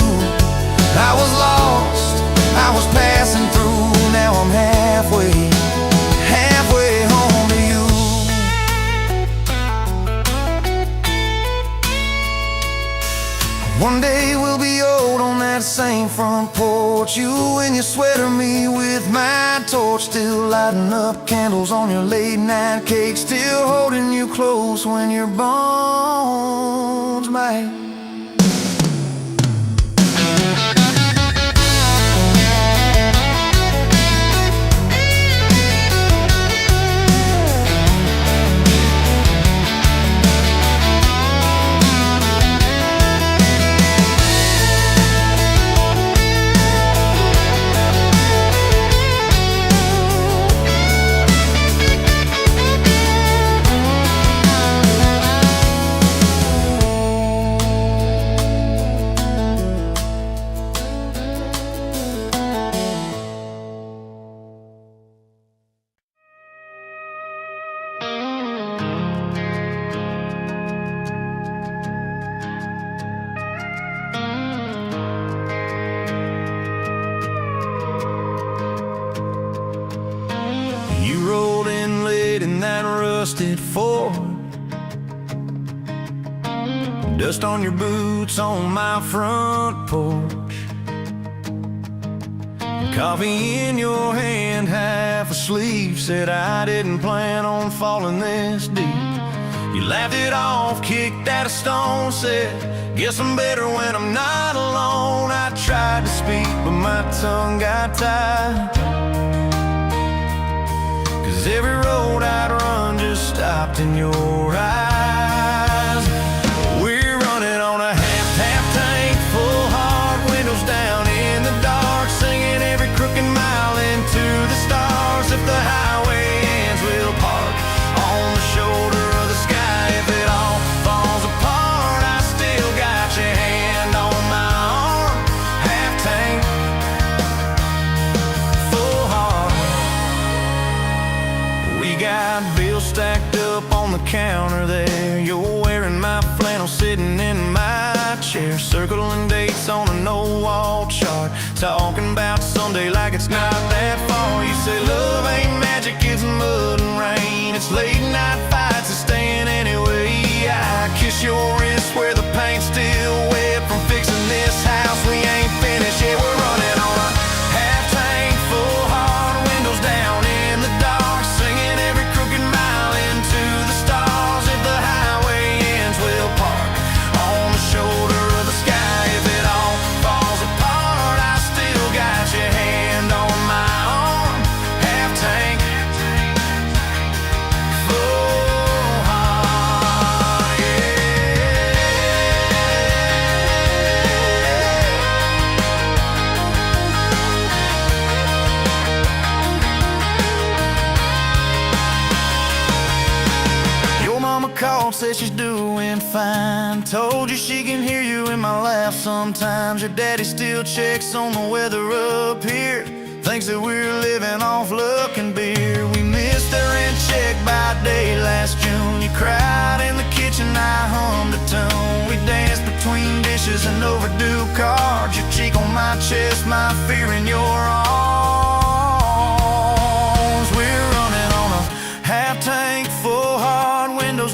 I was lost, I was passing through. Now I'm halfway home to you. One day we'll be old on that same front porch. You in your sweater, me with my torch. Still lighting up candles on your late night cake. Still holding you close when your bones might. In that rusted Ford, dust on your boots on my front porch, coffee in your hand, half asleep. Said I didn't plan on falling this deep. You laughed it off, kicked at a stone, said, guess I'm better when I'm not alone. I tried to speak, but my tongue got tied. Every road I'd run just stopped in your eyes. We're running on a half tank, full heart, windows down in the dark, singing every crooked mile into the stars. If the highway ends, we'll park on the shoulder of the sky. If it all falls apart, I still got your hand on my arm. Half tank, full heart. We got bills stacked up on the counter there. You're wearing my flannel, sitting in my chair, circling dates on a no-wall chart, talking about someday like it's not that far. You say love ain't magic, it's mud and rain. It's late night fights and staying anyway. I kiss your wrist where the paint's still wet from fixing this house. We ain't finished yet. We're running on a half tank, full heart, windows down in the dark, singing every crooked mile into the stars. If the highway ends, we'll park on the shoulder of the sky. If it all falls apart, I still got your hand on my arm. Half tank, full heart, yeah. Your mama called, said she's doing fine. Told you she can hear you in my laugh sometimes. Your daddy still checks on the weather up here, thinks that we're living off luck and beer. We missed our rent check by day last June. You cried in the kitchen, I hummed a tune. We danced between dishes and overdue cards. Your cheek on my chest, my fear in your arms. We're running on a half tank, full heart, windows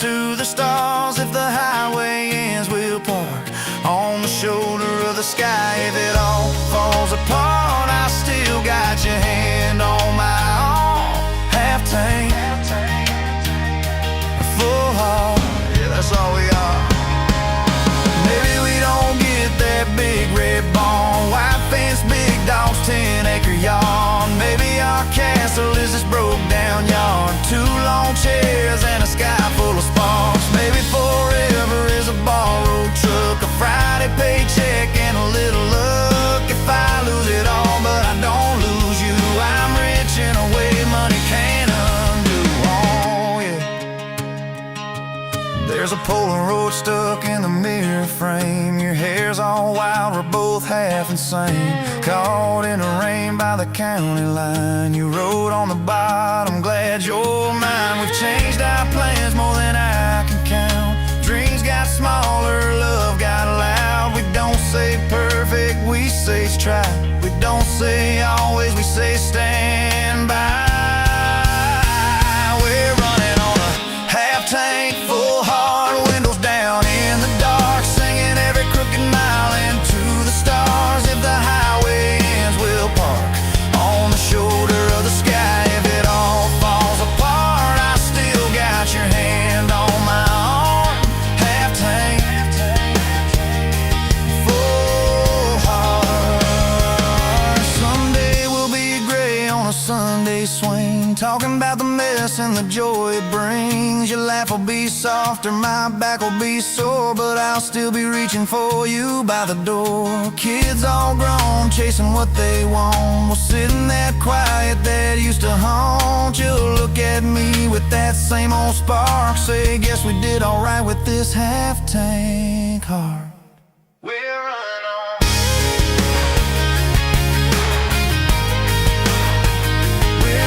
to the stars. If the highway ends, we'll park on the shoulder of the sky. If it all falls apart, I still got your hand on my arm. Half tank, full heart, yeah, that's all we are. Maybe we don't get that big red barn, white fence, big dogs, 10-acre yard. Maybe our castle is this broke down yard, 2 long chairs and a sky full of sparks. Maybe forever is a borrowed truck, a Friday paycheck and a little luck. If I lose it all but I don't lose you, I'm rich in a way money can't undo. Oh yeah. There's a Polaroid stuck in the mirror frame. Your hair's all wild, we're both half insane. Caught in the rain by the county line. You wrote on the bottom, glad you're mine. We've changed our plans more than I can count. Dreams got smaller, love got loud. We don't say perfect, we say try. We don't say always, we say stand by. We're running on a half tank, full heart, windows down in the dark, singing every crooked mile into the stars. If the highway ends, we'll park on the shoulder of the sky. If it all falls apart, I still got your hand on my arm. Half tank, full heart. Someday we'll be gray on a Sunday swing, talking about the mess and the joy it brings. Your laugh will be softer, my back will be sore, but I'll still be reaching for you by the door. Kids all grown, chasing what they want. We'll sit in that quiet that used to haunt you. Look at me with that same old spark, say, guess we did alright with this half-tank heart. We're running on. We're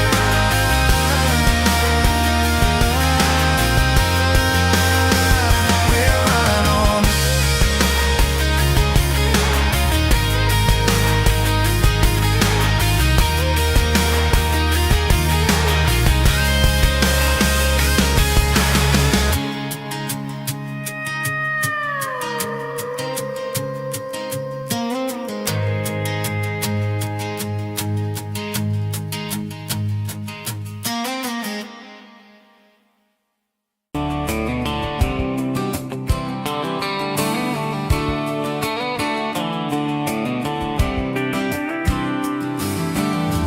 running on.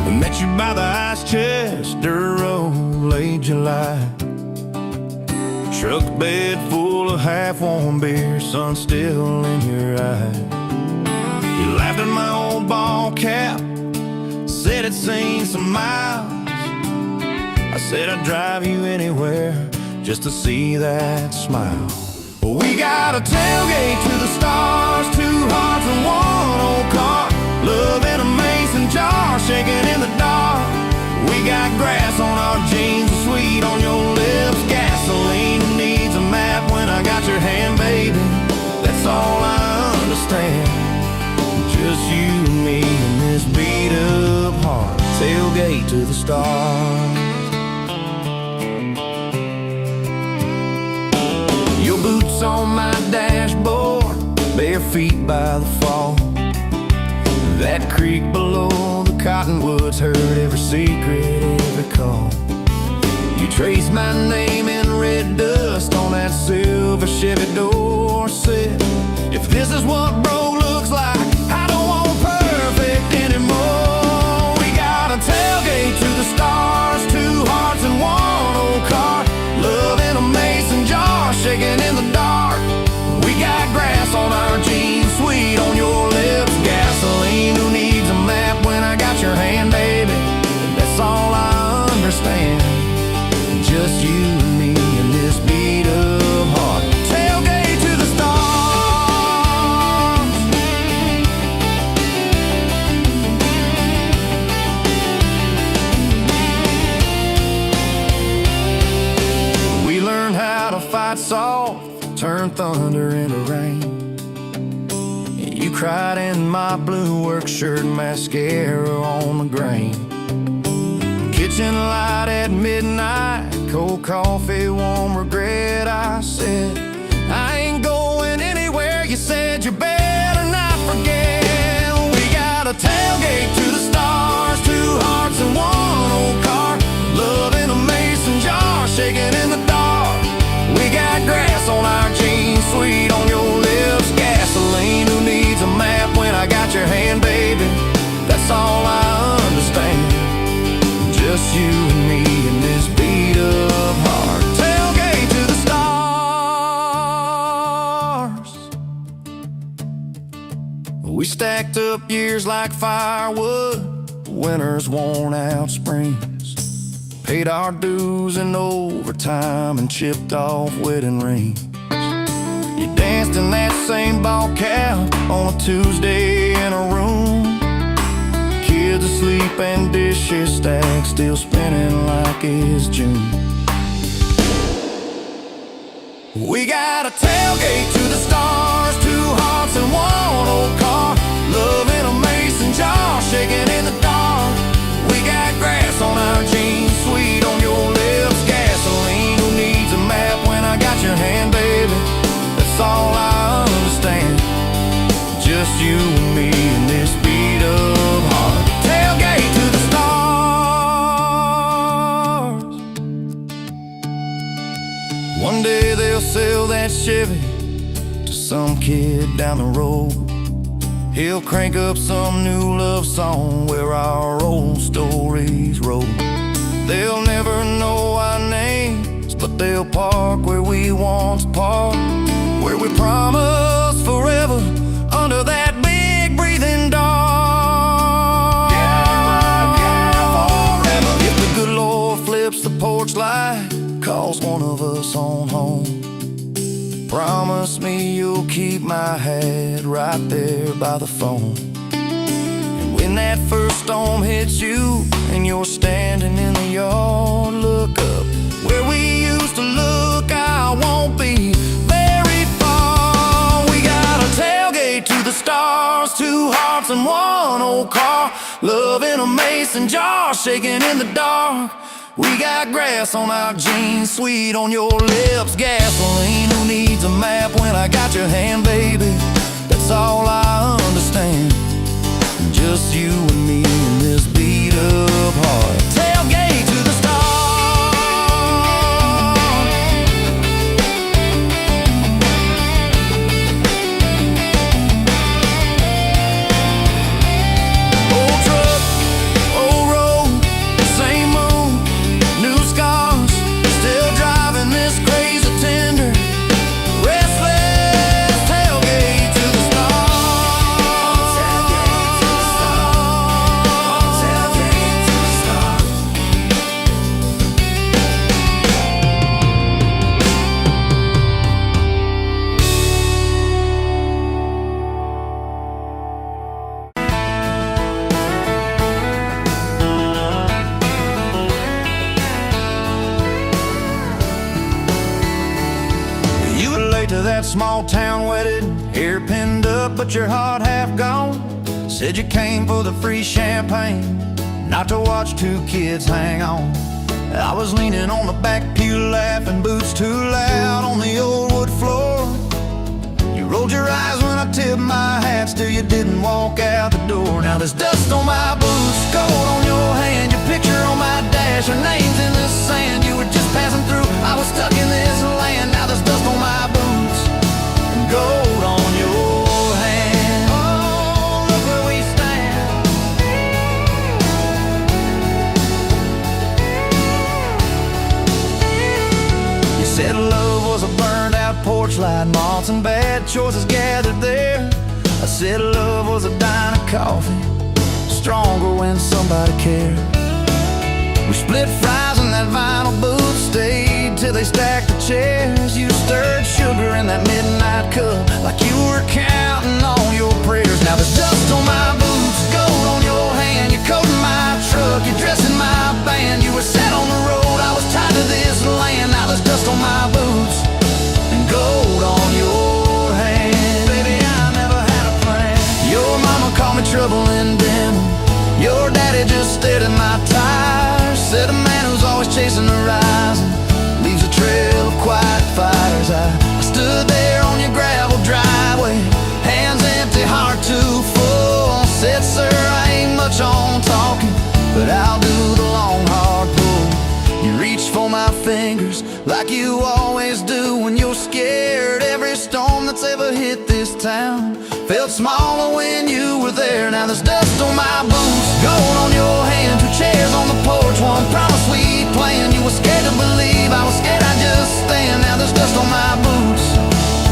We met you by the ice chest, dirt road, late July. Truck bed full of half-warm beer, sun still in your eye. You laughed at my old ball cap, said it's seen some miles. I said I'd drive you anywhere just to see that smile. Well, we got a tailgate to the stars, 2 hearts and 1 old car. Love in a mason jar, shaking in the dark. We got grass on our jeans, sweet on your lips. Gasoline who needs a map when I got your hand, baby. That's all I understand. Just you and me and this beat up heart. Tailgate to the stars. Your boots on my dashboard, bare feet by the fall. That creek below the cottonwoods heard every secret, every call. You traced my name in red dust on that silver Chevy Dorset. If this is what broke looks like, I don't want perfect anymore. We got a tailgate to the stars, 2 hearts and 1 old car. Love in a mason jar, shaking in the dark. We got grass on our jeans, sweet on your lips. Gasoline who needs a map when I got your hand, baby. That's all I understand. Just you and me and this beat up heart. Tailgate to the stars. We learned how to fight soft, turn thunder into rain. You cried in my blue work shirt, mascara on the grain. kitchen light at midnight, cold coffee, warm regret. I said, I ain't going anywhere. You said you better not forget. We got a tailgate to the stars, two hearts and one old car, love in a mason jar, shaking in the dark. We got grass on our jeans, sweet on your lips, gasoline. Who needs a map when I got your hand, baby? That's all I understand. Just you and me in this beat up heart. Tailgate to the stars. We stacked up years like firewood, winters worn out springs. Paid our dues in overtime and chipped off wedding rings. You danced in that same ball cap on a Tuesday in a room. Kids asleep and dishes stacked, still spinning like it's June. We got a tailgate to the stars, two hearts and one old car, love in a mason jar, shaking in the dark. We got grass on our jeans, sweet on your lips, gasoline. Who needs a map when I got your hand, baby? That's all I understand. Just you and me in this beat up heart. Tailgate to the stars. One day they'll sell that Chevy to some kid down the road. He'll crank up some new love song where our old stories roll. They'll never know our names, but they'll park where we once parked, where we promised forever under that big breathing dog. Yeah, forever. If the good Lord flips the porch light, calls one of us on home, promise me you'll keep my hat right there by the phone. And when that first storm hits you and you're standing in the yard, look up where we used to look. I won't be very far. We got a tailgate to the stars, two hearts and one old car, love in a mason jar, shaking in the dark. We got grass on our jeans, sweet on your lips, gasoline. Who needs a map when I got your hand, baby? That's all I understand. Just you and me in this beat up heart. Tailgate to the stars. Old truck, old road, same moon, new scars, still driving this crazy tender, restless. Tailgate to the stars. Tailgate to the stars. Tailgate to the stars. You were late to that small town wedding, hair pinned up but your heart half gone. Said you came for the free champagne, not to watch two kids hang on. I was leaning on the back pew laughing, boots too loud on the old wood floor. You rolled your eyes when I tipped my hat, still you didn't walk out the door. Now there's dust on my boots, gold on your hand, your picture on my dash, your name's in the sand. You were just passing through, I was stuck in this land. Now there's dust on my boots and gold on your hand. Oh, look where we stand. You said love was a burned out porch light, moths and bad choices gathered there. I said love was a dime of coffee, stronger when somebody cared. We split fries in that vinyl booth, stayed till they stacked the chairs. You stirred sugar in that midnight cup like you were counting on your prayers. Now there's dust on my boots, gold on your hand, you're coating my truck, you're dressing my band. You were set on the road, I was tied to this land. Now there's dust on my boots and gold on your hand. Baby, I never had a plan. Your mama called me trouble in denim, your daddy just stared at my tires, said chasing the horizon leaves a trail of quiet fires. I stood there on your gravel driveway, hands empty, heart too full. Said, sir, I ain't much on talking, but I'll do the long, hard pull. You reached for my fingers like you always do when you're scared. Every storm that's ever hit this town felt smaller when you were there. Now there's dust on my boots, gold on your hand, 2 chairs on the porch, one promise we'd planned. You were scared to believe, I was scared I'd just stand. Now there's dust on my boots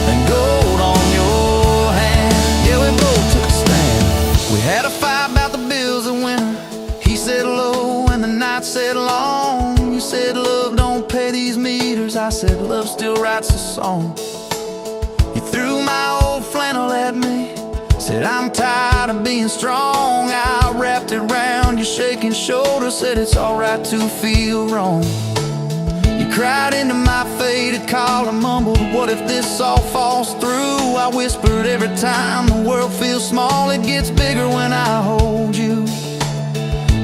and gold on your hand. Yeah, we both took a stand. We had a fight about the bills of winter. He said low and the night said long. You said love don't pay these meters. I said love still writes a song. You threw my old flannel at me, said I'm tired of being strong. I wrapped it round your shaking shoulder, said it's alright to feel wrong. You cried into my faded collar, mumbled, what if this all falls through? I whispered, every time the world feels small, it gets bigger when I hold you.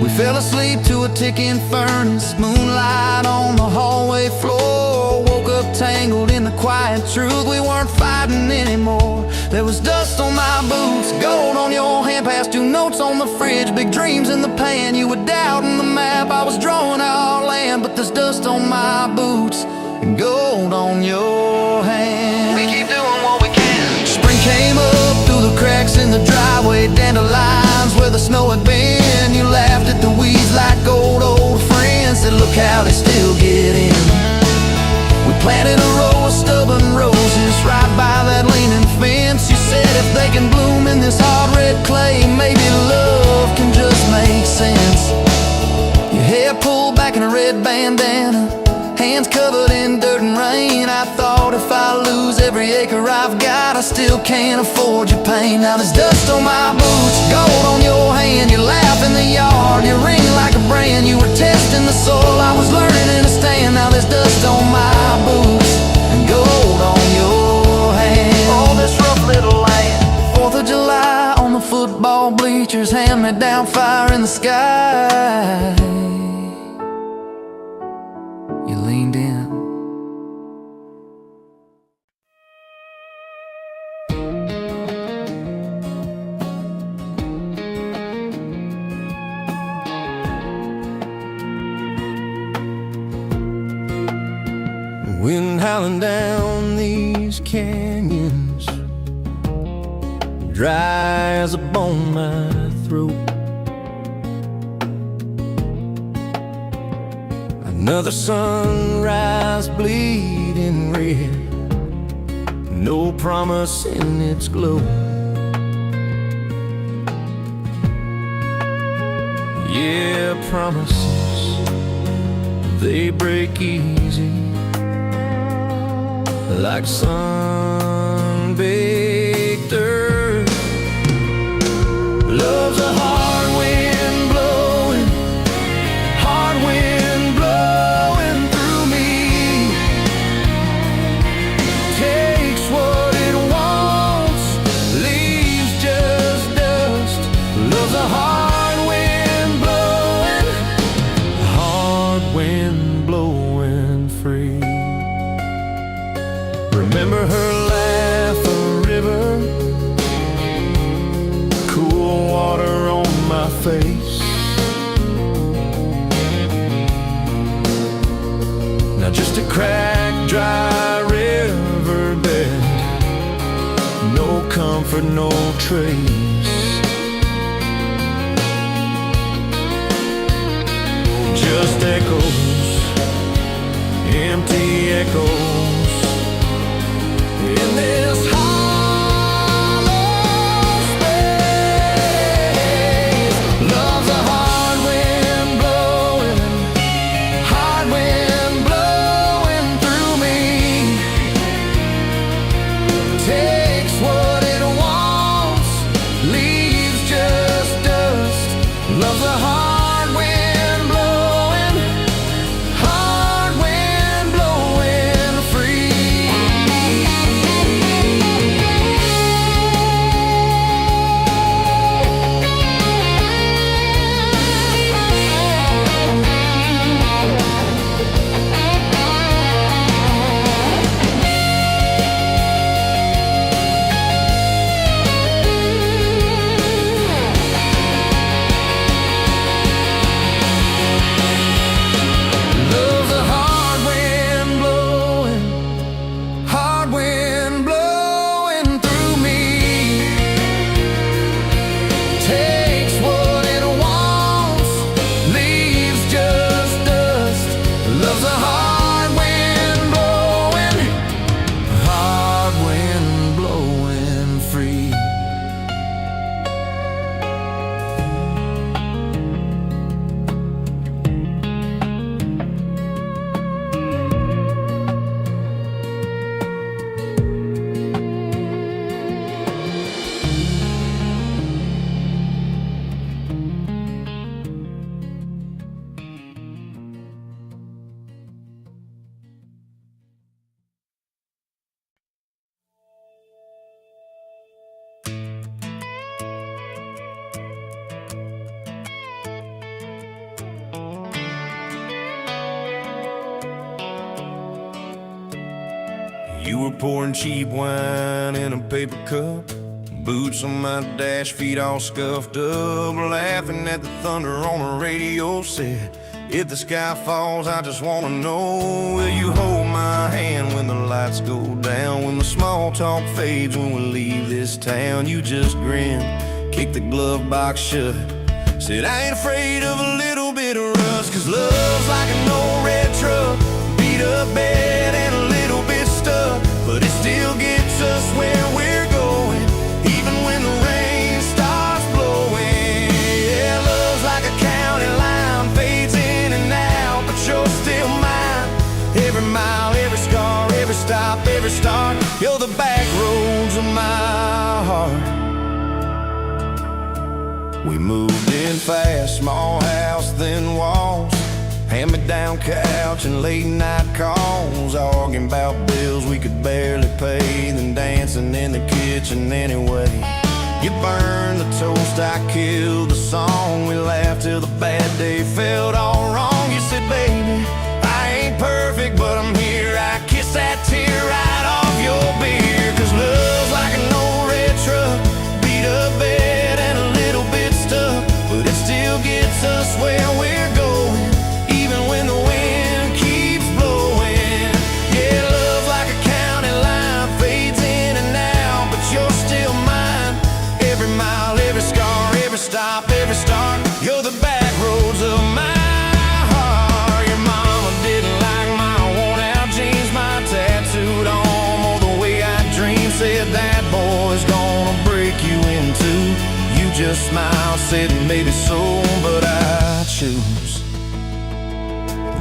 We fell asleep to a ticking furnace, moonlight on the hallway floor. Woke up tangled in the quiet truth, we weren't fighting anymore. There was dust on my boots, gold on your hand, past 2 notes on the fridge, big dreams in the pan. You were doubting the map, I was drawing our land, but there's dust on my boots and gold on your hand. We keep doing what we can. Spring came up through the cracks in the driveway, dandelions where the snow had been. You laughed at the weeds like old friends, said look how they still get in. We planted a row of stubborn roses right by that leaning fence. You said if they can bloom in this hard red clay, maybe love can just make sense. Your hair pulled back in a red bandana, hands covered in dirt and rain. I thought if I lose every acre I've got, I still can't afford your pain. Now there's dust on my boots, gold on your hand. You laugh in the yard, you ring like a brand. You were testing the soil, I was learning in a stand. Now there's dust on my boots and gold on your hand. Oh, this rough little land. 4th of July on the football bleachers, hand-me-down fire in the sky. You leaned in. Wind howling down these canyons, dry as a bone my throat. Another sunrise bleeding red, no promise in its glow. Yeah, promises, they break easy, like sun-baked earth. Love's a hard wind blowing, hard wind blowing through me. Takes what it wants, leaves just dust. Love's a hard wind blowing free. Remember her laugh, a river, cool water on my face. Now just a cracked, dry riverbed, no comfort, no trace. Just echoes, empty echoes in this hollow space. Love's a hard wind blowing through me. Takes what it wants, leaves just dust. Love's a hard wind blowing free. You were pouring cheap wine in a paper cup, boots on my dash, feet all scuffed up, laughing at the thunder on the radio set. If the sky falls, I just wanna know, will you hold my hand when the lights go down? When the small talk fades, when we leave this town? You just grin, kick the glove box shut, said I ain't afraid of a little bit of rust. Cause love's like an old red truck, beat up bed and a little bit stuck, but it still gets us where we're going, even when the rain starts blowing. Yeah, love's like a county line, fades in and out, but you're still mine. Every mile, every scar, every stop, every start, you're the back roads of my heart. We moved in fast, small house, thin walls, hand-me-down couch and late-night calls, arguing about bills we could barely pay, then dancing in the kitchen anyway. You burned the toast, I killed the song, we laughed till the bad day felt all wrong. You said, baby, I ain't perfect, but I'm here. I kiss that tear right off your beer. Cause love's like an old red truck, beat up bed and a little bit stuck, but it still gets us where we're going, even when the wind keeps blowing. Yeah, love's like a county line, fades in and out, but you're still mine. Every mile, every scar, every stop, every start, you're the back roads of my heart. Your mama didn't like my worn-out jeans, my tattooed arm, or the way I dream. Said that boy's gonna break you in two. You just smiled, said maybe so, but I choose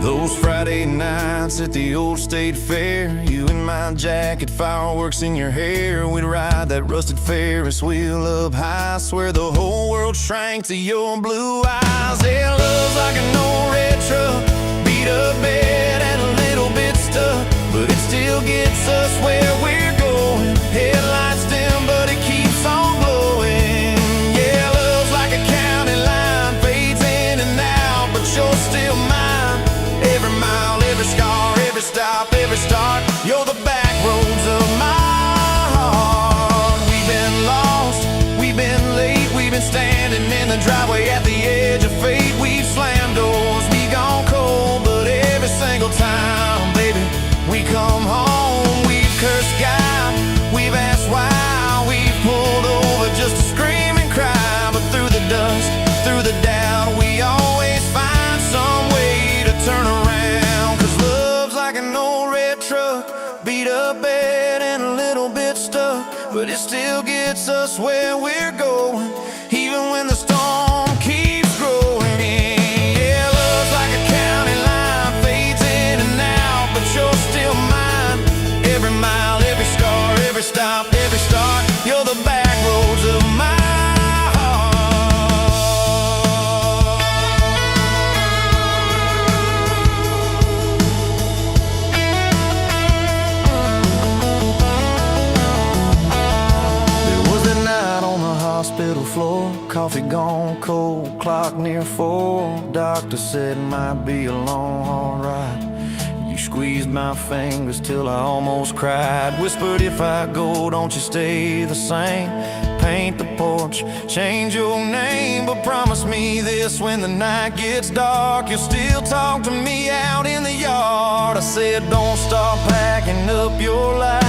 those Friday nights at the old state fair. You in my jacket, fireworks in your hair. We'd ride that rusted Ferris wheel up high, swear the whole world shrank to your blue eyes. Yeah, love's like an old red truck, beat up bed and a little bit stuck, but it still gets us where we're going. Headlights dim, but it keeps on glowing. Yeah, love's like a county line, fades in and out, but you're still mine. Every mile, every scar, every stop, every start, you're the back roads of my heart. We've been lost, we've been late, we've been standing in the driveway at the edge of fate. We've slammed doors, we've gone cold, but every single time, baby, we come home. We've cursed God, we've asked why, we've pulled over just to scream and cry, but through the dust, through the doubt, we always find some way to turn around. Cause love's like an old red truck, beat up bed and a little bit stuck, but it still gets us where we're going, even when the storm keeps growing. Yeah, love's like a county line, fades in and out, but you're still mine. Every mile, every scar, every stop, every start, you're the back roads of my heart. Hospital floor, coffee gone cold, clock near 4. Doctor said it might be a long, hard ride. You squeezed my fingers till I almost cried. Whispered, if I go, don't you stay the same. Paint the porch, change your name, but promise me this, when the night gets dark, you'll still talk to me out in the yard. I said, don't stop packing up your life.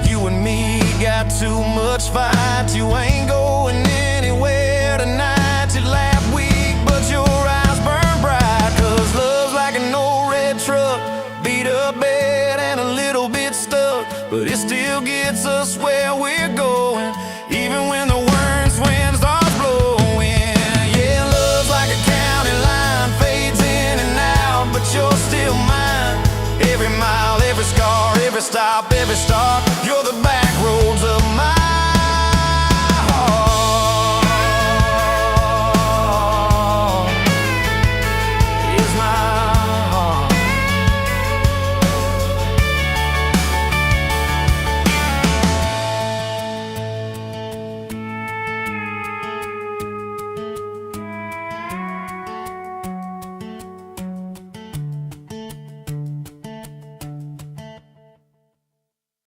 You and me got too much fight. You ain't going anywhere tonight. You laugh weak, but your eyes burn bright. Cause love's like an old red truck, beat up bed and a little bit stuck, but it still gets us where we're going, even when the worst wind starts blowing. Yeah, love's like a county line, fades in and out, but you're still mine. Every mile, every scar, every stop, every start,